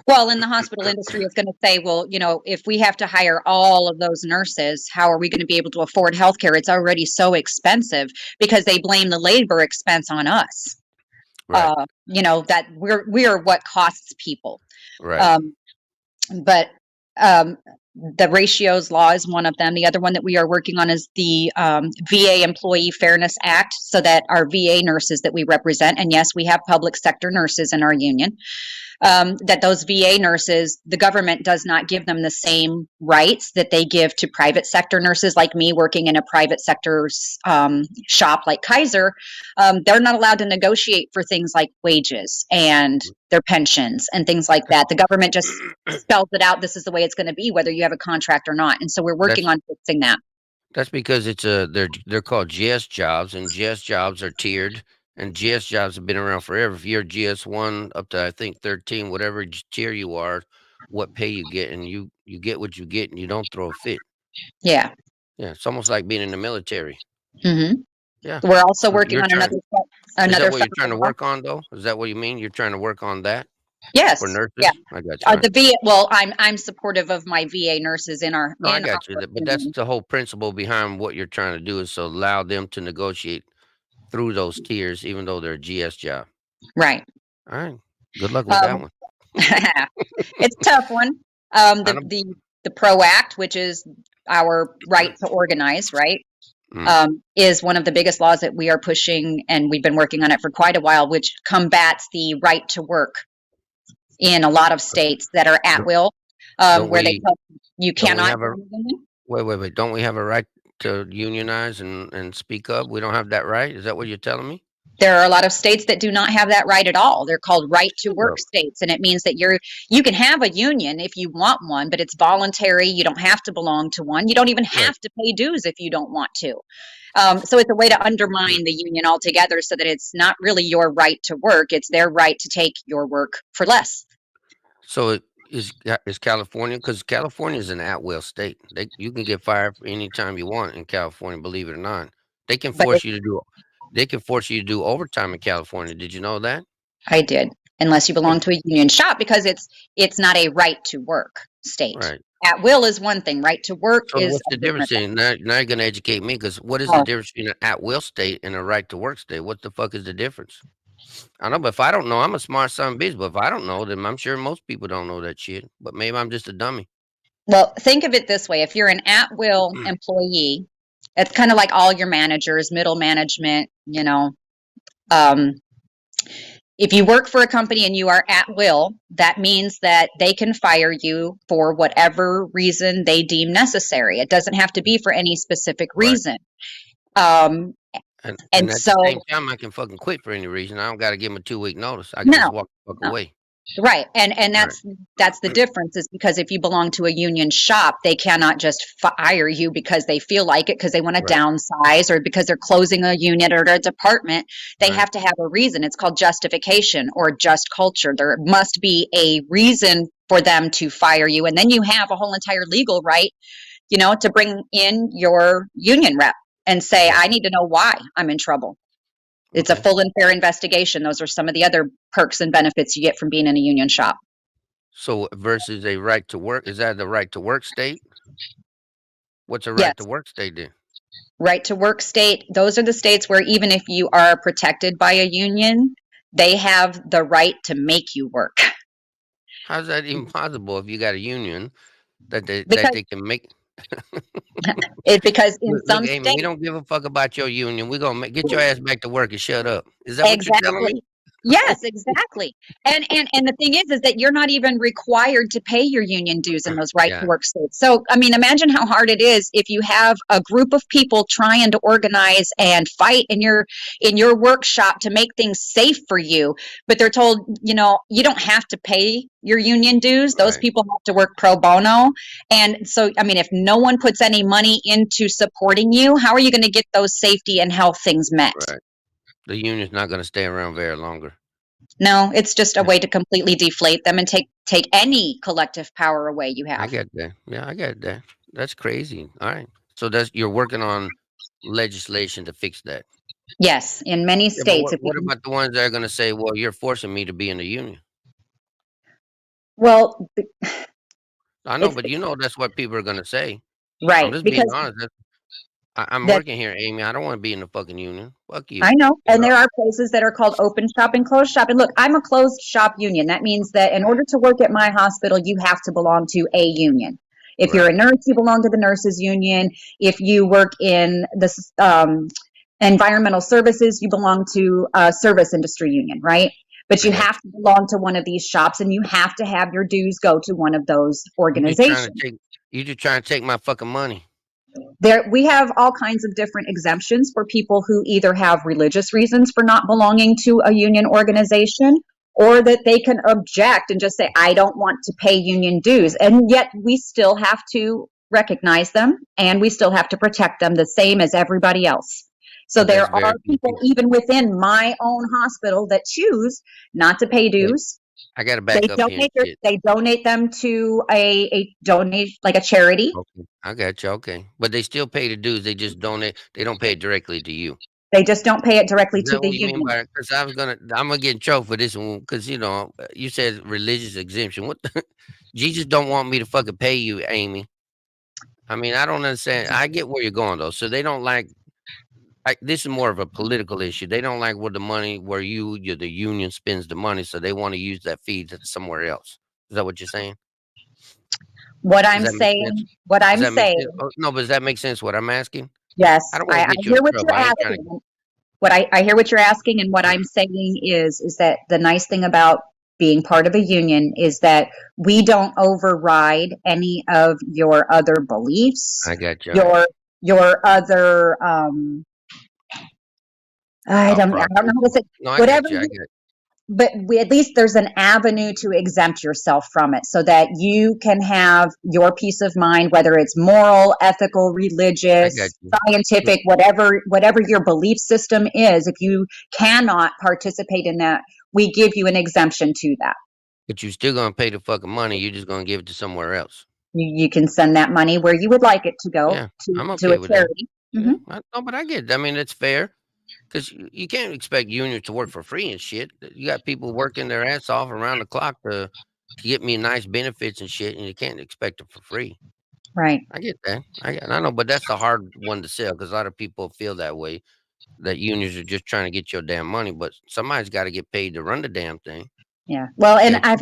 Well, in the hospital industry is going to say, well, if we have to hire all of those nurses, how are we going to be able to afford healthcare? It's already so expensive because they blame the labor expense on us. Right. That we're what costs people. Right. Um, but um, the ratios law is one of them. The other one that we are working on is the VA Employee Fairness Act, so that our VA nurses that we represent, and yes, we have public sector nurses in our union, that those VA nurses, the government does not give them the same rights that they give to private sector nurses like me working in a private sector shop like Kaiser. They're not allowed to negotiate for things like wages and their pensions and things like that. The government just spells it out. This is the way it's going to be, whether you have a contract or not. And so we're working That's on fixing that. That's because they're called GS jobs, and GS jobs are tiered, and GS jobs have been around forever. If you're GS1 up to I think 13, whatever tier you are, what pay you get, and you get what you get, and you don't throw a fit. Yeah. Yeah, it's almost like being in the military. Hmm. Yeah. We're also So working on is that another what you're trying federal to law. work on though? Is that what you mean? You're trying to work on that for Yes. Yeah. nurses? I got you. All right. The VA. Well, I'm supportive of my VA nurses in our No, I got you. our But that's union. the whole principle behind what you're trying to do is to allow them to negotiate through those tiers, even though they're a GS job. Right. All right. Good luck with that Um, one. it's a tough one. I don't The PRO Act, which is our right to organize, right? is one of the biggest laws that we are pushing, and we've been working on it for quite a while, which combats the right to work in a lot of states that are at will, where they tell you cannot. Wait. Don't we have a right to unionize and speak up? We don't have that right? Is that what you're telling me? There are a lot of states that do not have that right at all. They're called right to work states. And it means that you can have a union if you want one, but it's voluntary. You don't have to belong to one. You don't even have to pay dues if you don't want to. So it's a way to undermine the union altogether so that it's not really your right to work. It's their right to take your work for less. So is California, because California is an at-will state. You can get fired anytime you want in California, believe it or not. They can force you to do overtime in California. Did you know that? I did, unless you belong to a union shop, because it's not a right to work state. Right. At will is one thing. Right to work is. What's the difference? Now you're going to educate me, because what is the difference between an at-will state and a right to work state? What the fuck is the difference? I know, but if I don't know, I'm a smart son of a bitch. But if I don't know, then I'm sure most people don't know that shit. But maybe I'm just a dummy. Well, think of it this way. If you're an at-will employee, it's kind of like all your managers, middle management, if you work for a company and you are at will, that means that they can fire you for whatever reason they deem necessary. It doesn't have to be for any specific reason. And at the same time, I can fucking quit for any reason. I don't got to give them a 2-week notice. I can just walk the fuck away. Right. And that's the difference, is because if you belong to a union shop, they cannot just fire you because they feel like it, because they want to downsize, or because they're closing a unit or a department. They have to have a reason. It's called justification or just culture. There must be a reason for them to fire you. And then you have a whole entire legal right, to bring in your union rep and say, I need to know why I'm in trouble. It's a full and fair investigation. Those are some of the other perks and benefits you get from being in a union shop. So versus a right to work, is that the right to work state? What's a right to work state then? Right to work state, those are the states where even if you are protected by a union, they have the right to make you work. How's that even possible if you got a union that they can make? It's because in some Amy, states, we don't give a fuck about your union. We're gonna get your ass back to work and shut up. Is that what you're telling me? Yes, exactly. And the thing is that you're not even required to pay your union dues in those right to work states. So, I mean, imagine how hard it is if you have a group of people trying to organize and fight in your workshop to make things safe for you, but they're told, you don't have to pay your union dues. Those people have to work pro bono. And so, I mean, if no one puts any money into supporting you, how are you going to get those safety and health things met? Right. The union's not going to stay around very longer. No, it's just a way to completely deflate them and take any collective power away you have. I get that. Yeah, I get that. That's crazy. All right. So you're working on legislation to fix that. Yes, in many states. What about the ones that are going to say, well, you're forcing me to be in the union? Well, I know, but that's what people are going to say. Right. I'm just being honest. I'm working here, Amy. I don't want to be in the fucking union. Fuck you. I know. And there are places that are called open shop and closed shop. And look, I'm a closed shop union. That means that in order to work at my hospital, you have to belong to a union. If you're a nurse, you belong to the nurses union. If you work in the environmental services, you belong to a service industry union, right? But you have to belong to one of these shops, and you have to have your dues go to one of those organizations. You just trying to take my fucking money. We have all kinds of different exemptions for people who either have religious reasons for not belonging to a union organization, or that they can object and just say, I don't want to pay union dues. And yet we still have to recognize them, and we still have to protect them the same as everybody else. So there are people even within my own hospital that choose not to pay dues. I got to back up here. They donate them to a charity. Okay. I got you. Okay. But they still pay the dues. They just donate. They don't pay it directly to you. They just don't pay it directly to the union. Because I'm gonna get in trouble for this one. Because you said religious exemption. What? Jesus don't want me to fucking pay you, Amy. I mean, I don't understand. I get where you're going though. So they don't like this is more of a political issue. They don't like where the money, where the union spends the money, so they want to use that fee to somewhere else. Is that what you're saying? What I'm saying. No, but does that make sense? What I'm asking? Yes, I don't want I to get you hear in what trouble. you're I ain't trying asking. What I hear what you're asking, and what to. I'm saying is that the nice thing about being part of a union is that we don't override any of your other beliefs, I got you. your other Thought I don't know process. how to say No, I whatever got you. I you, got. but at least there's an avenue to exempt yourself from it so that you can have your peace of mind, whether it's moral, ethical, I got religious, you. scientific, whatever your belief system is. If you cannot participate in that, we give you an exemption to that. But you still gonna pay the fucking money. You're just gonna give it to somewhere else. You can send that money where you would like it to go Yeah, I'm to a okay with that. charity. Yeah, Hmm. no, but I get it. I mean, it's fair because you can't expect unions to work for free and shit. You got people working their ass off around the clock to get me nice benefits and shit, and you can't expect it for free. Right. I get that. I know, but that's the hard one to sell because a lot of people feel that way. That unions are just trying to get your damn money, but somebody's got to get paid to run the damn thing. Yeah. Well, and Okay.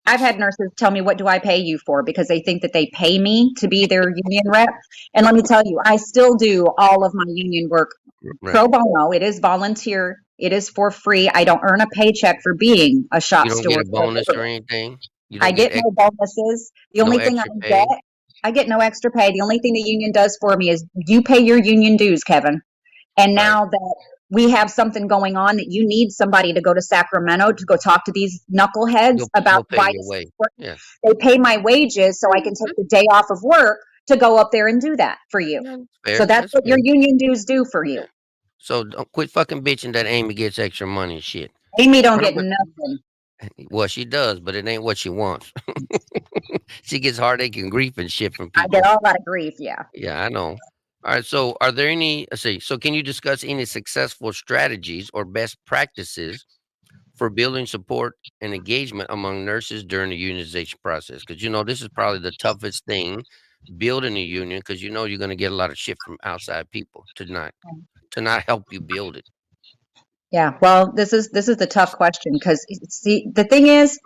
I've had nurses tell me, what do I pay you for? Because they think that they pay me to be their union rep. And let me tell you, I still do all of my union work Right. pro bono. It is volunteer. It is for free. I don't earn a paycheck for being a You shop don't get steward. a bonus or anything. You I don't get get no bonuses. The no only thing extra pay. I get no extra pay. The only thing the union does for me is you pay your union dues, Kevin. And Right. now that we have something going on that you need somebody to go to Sacramento to go talk to these knuckleheads about You'll pay why your this is way. important, Yeah. they pay my wages so I can take the day off of work to go up there and do that for you. Yeah, that's So fair. that's That's what fair. your union dues do for you. Yeah. So don't quit fucking bitching that Amy gets extra money and shit. Amy don't What I'm get gonna nothing. well, she does, but it ain't what she wants. She gets heartache and grief and shit from I get people. all that grief. Yeah. Yeah, I know. All right. So, are there any? Let's see. So, can you discuss any successful strategies or best practices for building support and engagement among nurses during the unionization process? Because this is probably the toughest thing, building a union, because you're going to get a lot of shit from outside people to not help you build it. Yeah. Well, this is the tough question because see, the thing is,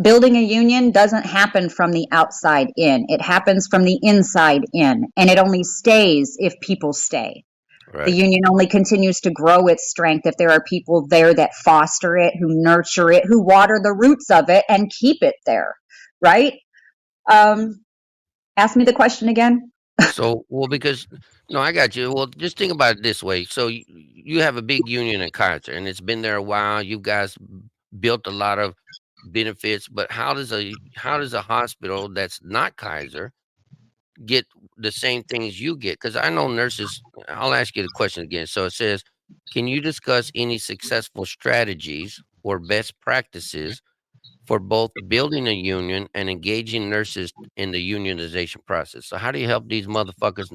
building a union doesn't happen from the outside in. It happens from the inside in, and it only stays if people stay. The Right. union only continues to grow its strength if there are people there that foster it, who nurture it, who water the roots of it and keep it there. Right? Um, Ask me the question again. So, well, because no, I got you. Well, just think about it this way. So, you have a big union in Kaiser, and it's been there a while. You guys built a lot of benefits, but how does a hospital that's not Kaiser get the same things you get? Because I know nurses. I'll ask you the question again. So it says, can you discuss any successful strategies or best practices for both building a union and engaging nurses in the unionization process? So how do you help these motherfuckers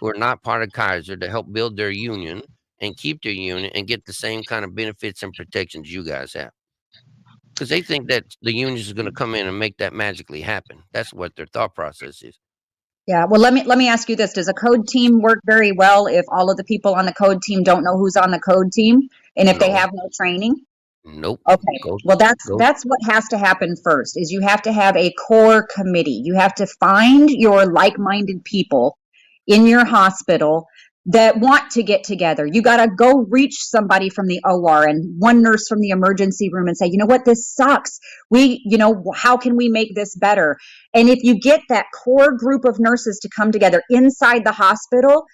who are not part of Kaiser to help build their union and keep their union and get the same kind of benefits and protections you guys have? Because they think that the union is going to come in and make that magically happen. That's what their thought process is. Yeah, well, let me ask you this. Does a code team work very well if all of the people on the code team don't know who's on the code team and if they No, have no training? nope. Okay. Go, Well, that's go. that's what has to happen first is you have to have a core committee. You have to find your like-minded people in your hospital that want to get together. You got to go reach somebody from the OR and one nurse from the emergency room and say, "You know what? This sucks. How can we make this better?" And if you get that core group of nurses to come together inside the hospital,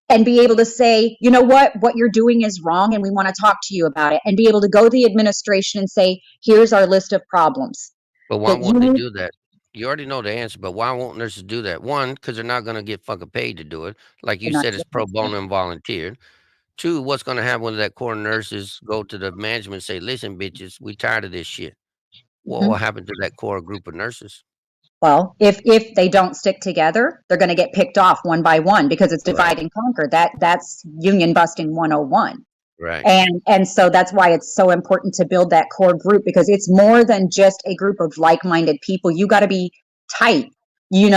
and be able to say, you know what you're doing is wrong and we want to talk to you about it, and be able to go to the administration and say, here's our list of problems But why that you won't they need. do that? You already know the answer, but why won't nurses do that? One, because they're not going to get fucking paid to do it. Like They're you not said, it's pro doing it. bono and volunteered. Two, what's going to happen when that core nurses go to the management and say, listen, bitches, we tired of this shit? What will Mhm. happen to that core group of nurses? Well, if they don't stick together, they're going to get picked off one by one because it's Right, divide and conquer. That's union busting 101. right. And so that's why it's so important to build that core group, because it's more than just a group of like-minded people. You got to be tight. You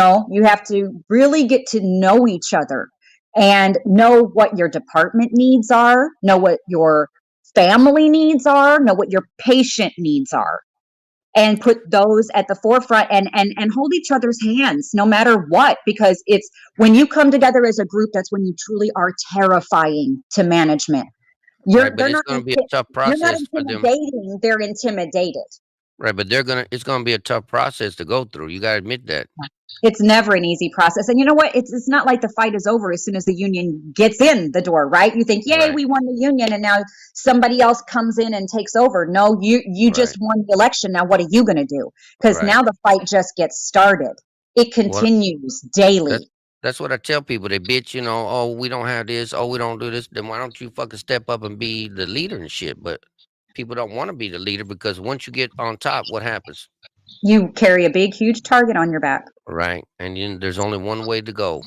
have to really get to know each other and know what your department needs are, know what your family needs are, know what your patient needs are. and put those at the forefront and hold each other's hands no matter what, because it's when you come together as a group, that's when you truly are terrifying to management. Right, but it's going to be a tough You're not process for them. intimidating, they're intimidated. Right, but it's going to be a tough process to go through. You got to admit that. It's never an easy process. And you know what? It's not like the fight is over as soon as the union gets in the door, right? You think, yay, we won the union, and now somebody else comes in and takes over. No, you just won the election. Now what are you going to do? Because now the fight just gets started. It continues daily. That's what I tell people. They bitch, oh, we don't have this, oh, we don't do this. Then why don't you fucking step up and be the leader and shit? But people don't want to be the leader, because once you get on top, what happens? You carry a big, huge target on your back. Right. And then there's only one way to go.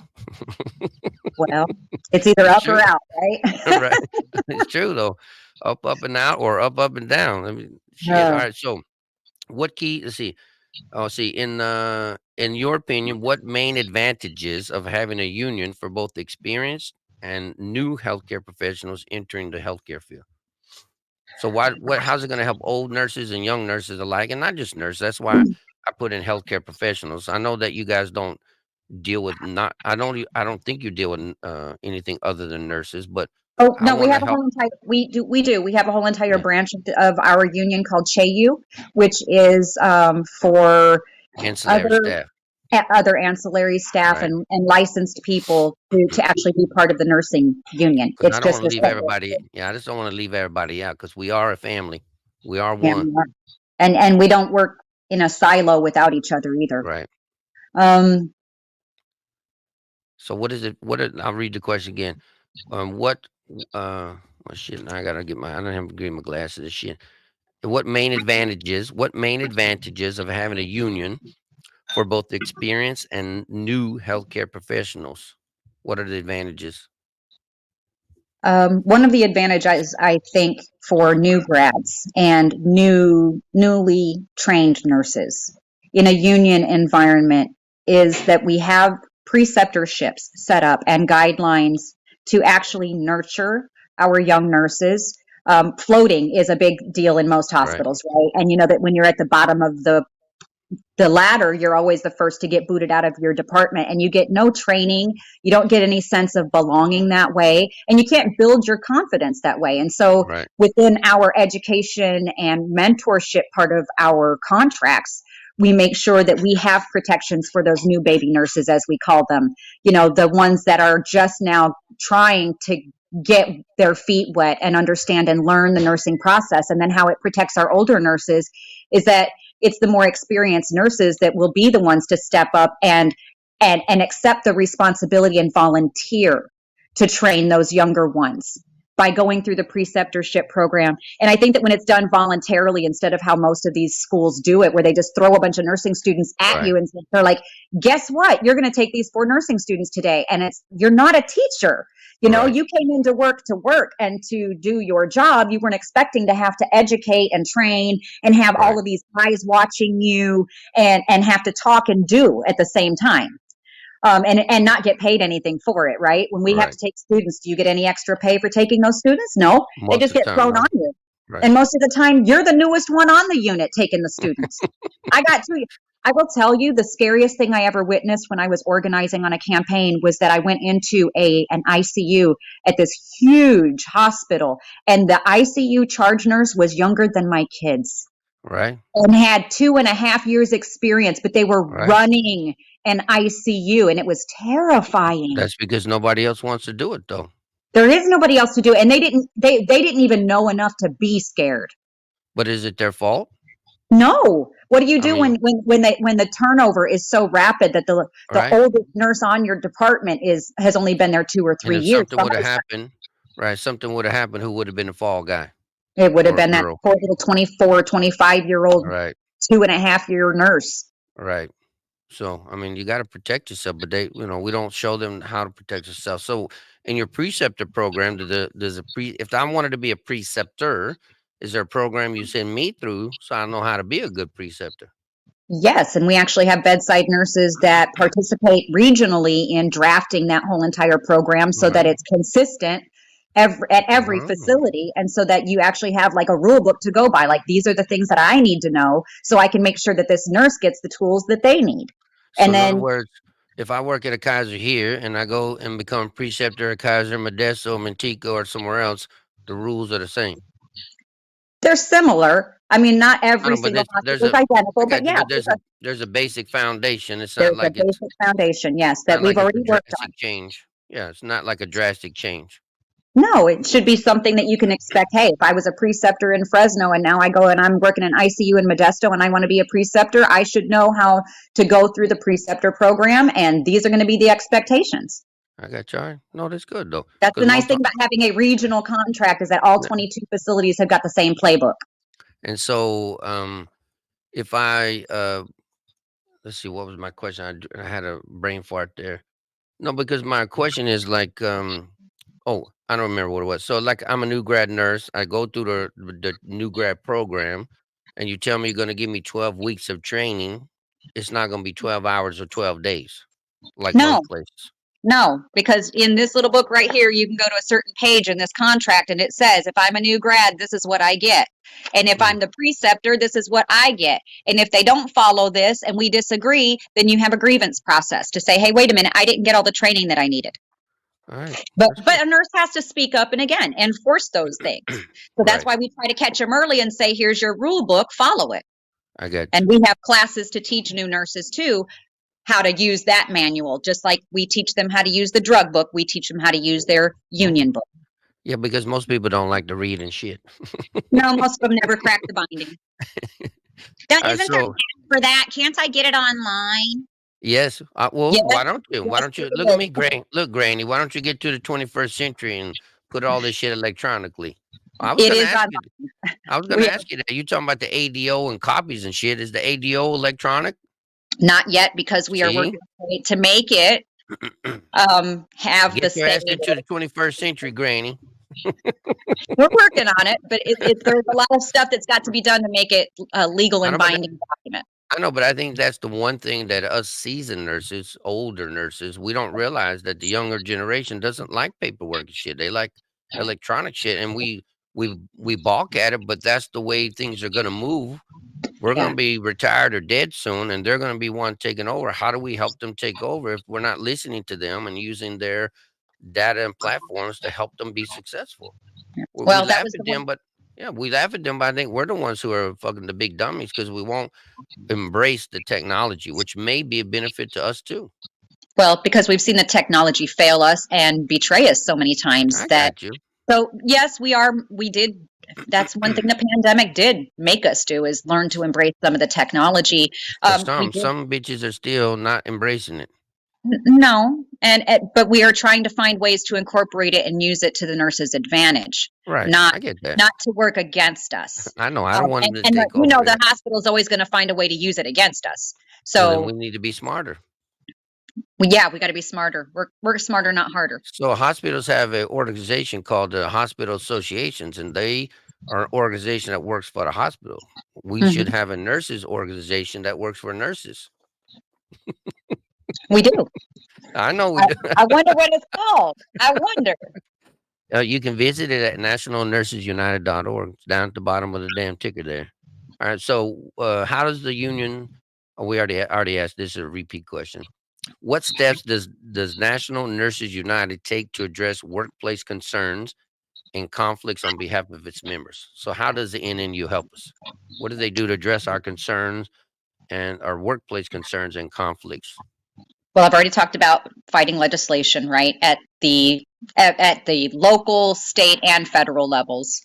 Well, it's either up or out, right? Right. It's true, though. Up and out, or up and down. I mean, shit. All right. So what key, let's see. Oh, see, in your opinion, what main advantages of having a union for both experienced and new healthcare professionals entering the healthcare field? So how's it going to help old nurses and young nurses alike, and not just nurses? That's why I put in healthcare professionals. I know that you guys don't deal with I don't think you deal with anything other than nurses, but no, we have a whole entire we have a whole entire branch of our union called CHAYU, which is for other ancillary staff and licensed people to actually be part of the nursing union. It's I don't want to leave everybody. Yeah, I just don't want to leave everybody out, because we are a family. We are one. And we don't work in a silo without each other either. Right. So what is it? I'll read the question again. Well, shit, now I don't have to get my glasses and shit. What main advantages of having a union for both experienced and new healthcare professionals? What are the advantages? One of the advantages, I think, for new grads and newly trained nurses in a union environment is that we have preceptorships set up and guidelines to actually nurture our young nurses. Floating is a big deal in most hospitals, right? And you know that when you're at the bottom of the ladder, you're always the first to get booted out of your department, and you get no training. You don't get any sense of belonging that way, and you can't build your confidence that way. And so within our education and mentorship part of our contracts, we make sure that we have protections for those new baby nurses, as we call them, the ones that are just now trying to get their feet wet and understand and learn the nursing process. And then how it protects our older nurses is that it's the more experienced nurses that will be the ones to step up and accept the responsibility and volunteer to train those younger ones by going through the preceptorship program. And I think that when it's done voluntarily, instead of how most of these schools do it, where they just throw a bunch of nursing students at you and they're like, guess what? You're going to take these 4 nursing students today. And you're not a teacher. You came into work and to do your job. You weren't expecting to have to educate and train and have all of these eyes watching you and have to talk and do at the same time. And not get paid anything for it, right? When we have to take students, do you get any extra pay for taking those students? No, they just get thrown on you. And most of the time, you're the newest one on the unit taking the students. I will tell you, the scariest thing I ever witnessed when I was organizing on a campaign was that I went into an ICU at this huge hospital, and the ICU charge nurse was younger than my kids. Right. And had 2.5 years experience, but they were running an ICU, and it was terrifying. That's because nobody else wants to do it, though. There is nobody else to do it, and they didn't even know enough to be scared. But is it their fault? No. What do you do when the turnover is so rapid that the oldest nurse on your department has only been there 2 or 3 years? Something would have happened. Right. Something would have happened. Who would have been the fall guy? It would have been that poor little 24, 25-year-old, 2.5-year nurse. Right. So, you got to protect yourself, but we don't show them how to protect yourself. So in your preceptor program, if I wanted to be a preceptor, is there a program you send me through so I know how to be a good preceptor? Yes, and we actually have bedside nurses that participate regionally in drafting that whole entire program so that it's consistent at every facility, and so that you actually have like a rule book to go by. Like, these are the things that I need to know so I can make sure that this nurse gets the tools that they need. So And in other then words, if I work at a Kaiser here and I go and become preceptor at Kaiser, Modesto, Manteca, or somewhere else, the rules are the same. they're similar. I mean, not every But single there's hospital is a, I identical, but got you, yeah, but there's a basic foundation. It's not there's a like it's basic foundation, yes, that not we've like it's a already worked on. drastic change. Yeah, it's not like a drastic change. No, it should be something that you can expect. Hey, if I was a preceptor in Fresno and now I go and I'm working in ICU in Modesto and I want to be a preceptor, I should know how to go through the preceptor program, and these are going to be the expectations. I got you. All right. No, that's good though. That's the Because nice most, thing about having a regional contract, is that all 22 facilities have got the same playbook. and so if I let's see, what was my question? I had a brain fart there. No, because my question is like oh, I don't remember what it was. So like I'm a new grad nurse. I go through the new grad program, and you tell me you're going to give me 12 weeks of training. It's not going to be 12 hours or 12 days, like No, most places. no, because in this little book right here, you can go to a certain page in this contract and it says, if I'm a new grad, this is what I get. And if I'm the preceptor, this is what I get. And if they don't follow this and we disagree, then you have a grievance process to say, hey, wait a minute, I didn't get all the training that I needed. All right. But a nurse has to speak up and again enforce those things. So that's why we try to catch them early and say, here's your rule book, follow it. I got you. And we have classes to teach new nurses too, how to use that manual. Just like we teach them how to use the drug book, we teach them how to use their union book. Yeah, because most people don't like to read and shit. No, most of them never crack the binding. Isn't there for that? Can't I get it online? Yes. Well, Yes. why don't you? Why don't you look at me, Granny? Why don't you get to the 21st century and put all this shit electronically? I was going to ask you. I was going to ask you that. You talking about the ADO and copies and shit? Is the ADO electronic? Not yet, because we are working to make it have Get the your ass same. into the 21st century, Granny. We're working on it, but there's a lot of stuff that's got to be done to make it a legal and binding document. I know, but I think that's the one thing that us seasoned nurses, older nurses, we don't realize that the younger generation doesn't like paperwork and shit. They like electronic shit, and we balk at it, but that's the way things are going to move. We're going to be retired or dead soon, and they're going to be one taking over. How do we help them take over if we're not listening to them and using their data and platforms to help them be successful? Well, we laugh at them, but we laugh at them, but I think we're the ones who are fucking the big dummies because we won't embrace the technology, which may be a benefit to us too. Well, because we've seen the technology fail us and betray us so many times. So yes, we did. That's one thing the pandemic did make us do, is learn to embrace some of the technology. Some bitches are still not embracing it. No, but we are trying to find ways to incorporate it and use it to the nurse's advantage. Right. I get that. Not to work against us. I know. I don't want them to take over. The hospital is always going to find a way to use it against us. So then we need to be smarter. we got to be smarter. Work smarter, not harder. So hospitals have an organization called the Hospital Associations, and they are an organization that works for the hospital. We should have a nurses organization that works for nurses. We do. I know we do. I wonder what it's called. I wonder. You can visit it at nationalnursesunited.org. It's down at the bottom of the damn ticker there. All right. So how does the union, we already asked, this is a repeat question. What steps does National Nurses United take to address workplace concerns and conflicts on behalf of its members? So how does the NNU help us? What do they do to address our concerns and our workplace concerns and conflicts? Well, I've already talked about fighting legislation, right, at the local, state, and federal levels.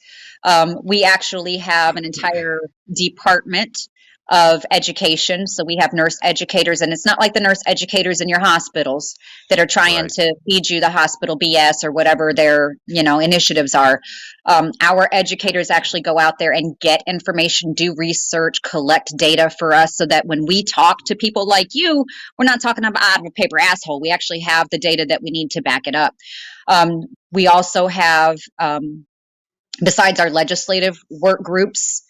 We actually have an entire department of education. So we have nurse educators, and it's not like the nurse educators in your hospitals that are trying to feed you the hospital BS or whatever their initiatives are. Our educators actually go out there and get information, do research, collect data for us, so that when we talk to people like you, we're not talking about out of a paper asshole. We actually have the data that we need to back it up. We also have, besides our legislative work groups,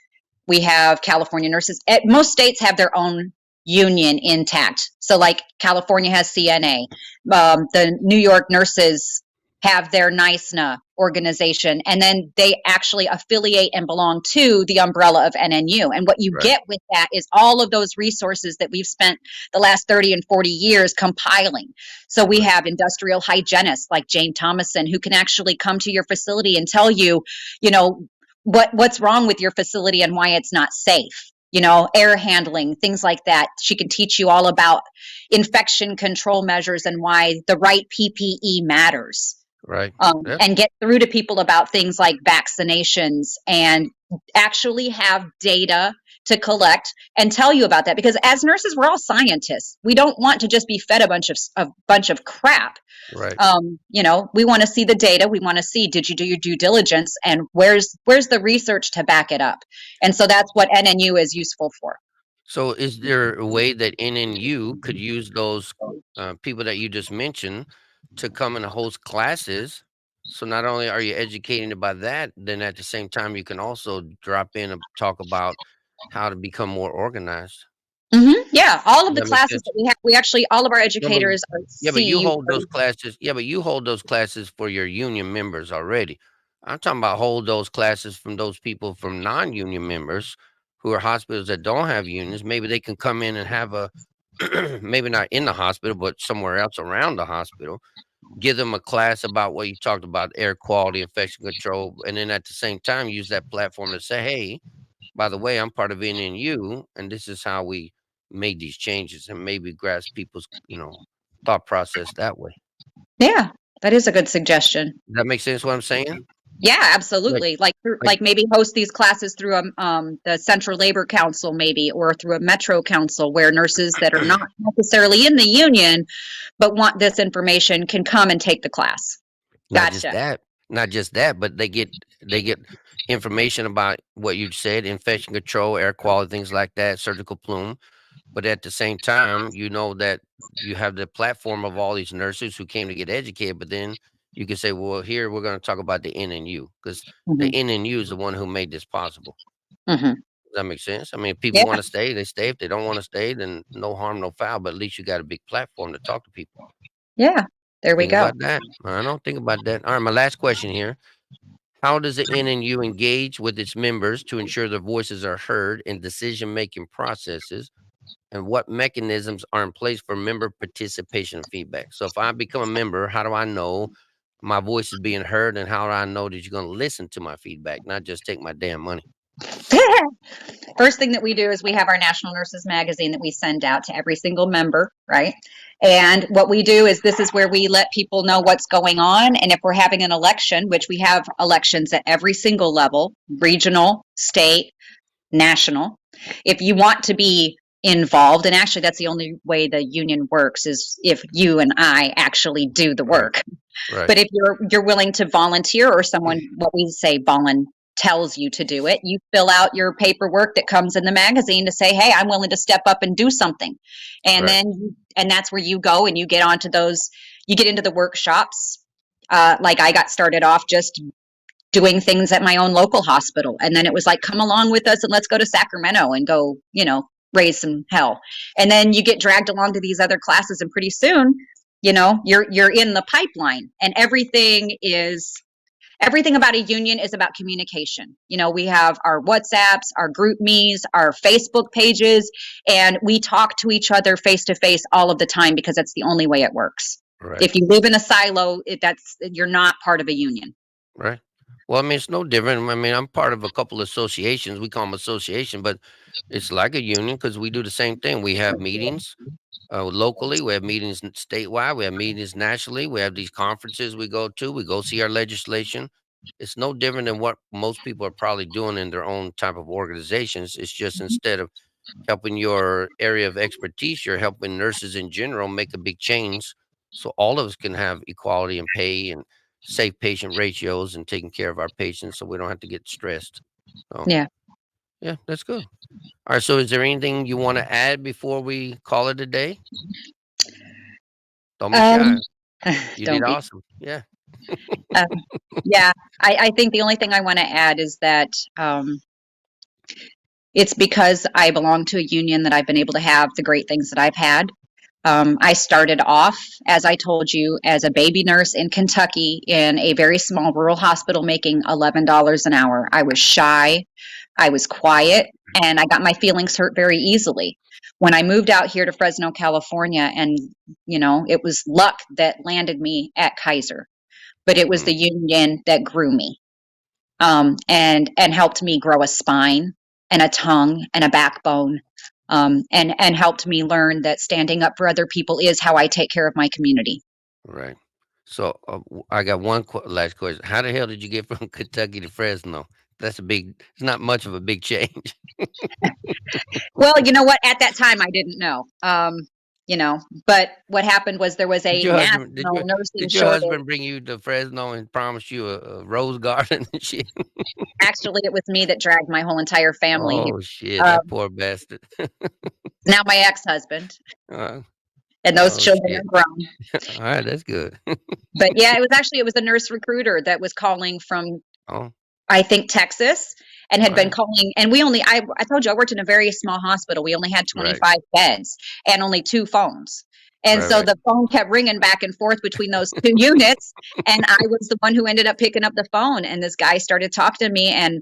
we have California nurses. Most states have their own union intact. So like California has CNA. The New York nurses have their NICENA organization, and then they actually affiliate and belong to the umbrella of NNU. And what you get with that is all of those resources that we've spent the last 30 and 40 years compiling. So we have industrial hygienists like Jane Thomason, who can actually come to your facility and tell you, you know, what's wrong with your facility and why it's not safe. You know, air handling, things like that. She can teach you all about infection control measures and why the right PPE matters. And get through to people about things like vaccinations and actually have data to collect and tell you about that. Because as nurses, we're all scientists. We don't want to just be fed a bunch of crap. You know, we want to see the data. We want to see, did you do your due diligence, and where's the research to back it up? And so that's what NNU is useful for. So is there a way that NNU could use those people that you just mentioned to come and host classes? So not only are you educating about that, then at the same time, you can also drop in and talk about how to become more organized. Yeah, all of the classes that we have, we actually, all of our educators are but you hold those classes. Yeah, but you hold those classes for your union members already. I'm talking about hold those classes from those people from non-union members who are hospitals that don't have unions. Maybe they can come in and have a, maybe not in the hospital, but somewhere else around the hospital. Give them a class about what you talked about, air quality, infection control, and then at the same time use that platform to say, hey, by the way, I'm part of NNU, and this is how we made these changes, and maybe grasp people's, thought process that way. Yeah, that is a good suggestion. Does that make sense what I'm saying? Yeah, absolutely. Like maybe host these classes through the Central Labor Council, maybe, or through a Metro Council, where nurses that are not necessarily in the union but want this information can come and take the class. Not just that, but they get information about what you said, infection control, air quality, things like that, surgical plume. But at the same time, you know that you have the platform of all these nurses who came to get educated, but then you can say, well, here we're going to talk about the NNU, because the NNU is the one who made this possible. Does that make sense? I mean, if people want to stay, they stay. If they don't want to stay, then no harm, no foul. But at least you got a big platform to talk to people. Yeah, there we go. Think about that. I don't think about that. All right, my last question here. How does the NNU engage with its members to ensure their voices are heard in decision-making processes? And what mechanisms are in place for member participation and feedback? So if I become a member, how do I know my voice is being heard, and how do I know that you're going to listen to my feedback, not just take my damn money? First thing that we do is we have our National Nurses Magazine that we send out to every single member, right? And what we do is this is where we let people know what's going on. And if we're having an election, which we have elections at every single level, regional, state, national, if you want to be involved, and actually that's the only way the union works, is if you and I actually do the work. But if you're willing to volunteer, or someone, what we say, tells you to do it, you fill out your paperwork that comes in the magazine to say, hey, I'm willing to step up and do something. And then that's where you go and you get onto those, you get into the workshops. Like I got started off just doing things at my own local hospital. And then it was like, come along with us and let's go to Sacramento and go, raise some hell. And then you get dragged along to these other classes, and pretty soon, you're in the pipeline. And everything about a union is about communication. We have our WhatsApps, our group me's, our Facebook pages, and we talk to each other face to face all of the time, because that's the only way it works. If you live in a silo, you're not part of a union. Right. Well, I mean, it's no different. I mean, I'm part of a couple of associations. We call them association, but it's like a union because we do the same thing. We have meetings locally. We have meetings statewide. We have meetings nationally. We have these conferences we go to. We go see our legislation. It's no different than what most people are probably doing in their own type of organizations. It's just instead of helping your area of expertise, you're helping nurses in general make a big change, so all of us can have equality in pay and safe patient ratios and taking care of our patients, so we don't have to get stressed. So, yeah, that's good. All right, so is there anything you want to add before we call it a day? Don't be shy. You did awesome. Yeah. Yeah, I think the only thing I want to add is that it's because I belong to a union that I've been able to have the great things that I've had. I started off, as I told you, as a baby nurse in Kentucky in a very small rural hospital making $11 an hour. I was shy, I was quiet, and I got my feelings hurt very easily. When I moved out here to Fresno, California, and it was luck that landed me at Kaiser, but it was the union that grew me, and helped me grow a spine and a tongue and a backbone, and helped me learn that standing up for other people is how I take care of my community. Right. So I got one last question. How the hell did you get from Kentucky to Fresno? It's not much of a big change. Well, you know what? At that time, I didn't know. But what happened was there was a national nursing Did your husband bring you to Fresno and promise you a rose garden and shit? Actually, it was me that dragged my whole entire family. Oh, shit. That poor bastard. Now my ex-husband. And those children are grown. All right, that's good. But yeah, it was a nurse recruiter that was calling from, I think, Texas, and had been calling. And I told you, I worked in a very small hospital. We only had 25 beds and only 2 phones. And so the phone kept ringing back and forth between those 2 units. And I was the one who ended up picking up the phone. And this guy started talking to me and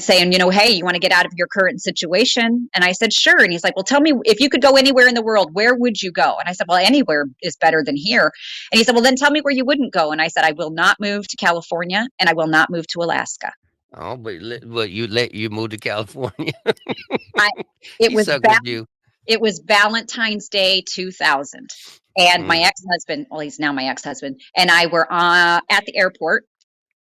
saying, hey, you want to get out of your current situation? And I said, sure. And he's like, well, tell me, if you could go anywhere in the world, where would you go? And I said, well, anywhere is better than here. And he said, well, then tell me where you wouldn't go. And I said, I will not move to California, and I will not move to Alaska. Oh, but you moved to California. It was Valentine's Day 2000. And my ex-husband, well, he's now my ex-husband, and I were at the airport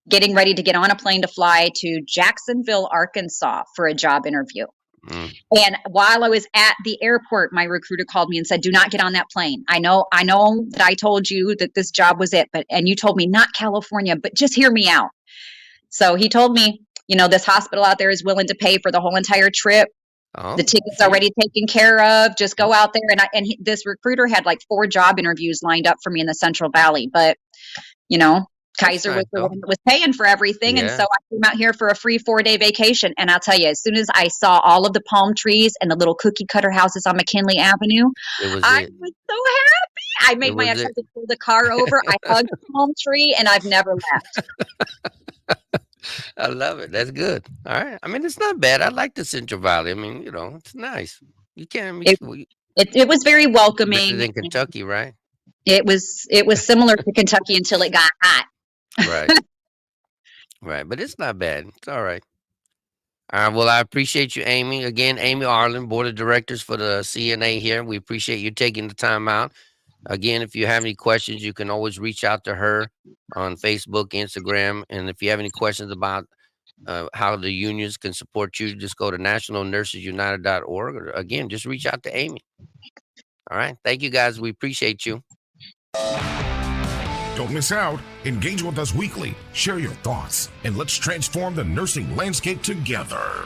getting ready to get on a plane to fly to Jacksonville, Arkansas for a job interview. And while I was at the airport, my recruiter called me and said, do not get on that plane. I know that I told you that this job was it, and you told me not California, but just hear me out. So he told me, this hospital out there is willing to pay for the whole entire trip. The ticket's already taken care of. Just go out there. This recruiter had like 4 job interviews lined up for me in the Central Valley. But, Kaiser was the one that was paying for everything. Yeah. And so I came out here for a free 4-day vacation. And I'll tell you, as soon as I saw all of the palm trees and the little cookie cutter houses on McKinley Avenue, I was so happy. I made my ex-husband pull the car over. I hugged the palm tree, and I've never left. I love it. That's good. All right. I mean, it's not bad. I like the Central Valley. I mean, it's nice. You can't. It was very welcoming. Better than Kentucky, right? It was similar to Kentucky until it got hot. Right. Right. But it's not bad. It's all right. Well, I appreciate you, Amy. Again, Amy Arlund, Board of Directors for the CNA here. We appreciate you taking the time out. Again, if you have any questions, you can always reach out to her on Facebook, Instagram. And if you have any questions about how the unions can support you, just go to nationalnursesunited.org. Or again, just reach out to Amy. All right. Thank you, guys. We appreciate you. Don't miss out. Engage with us weekly. Share your thoughts, and let's transform the nursing landscape together.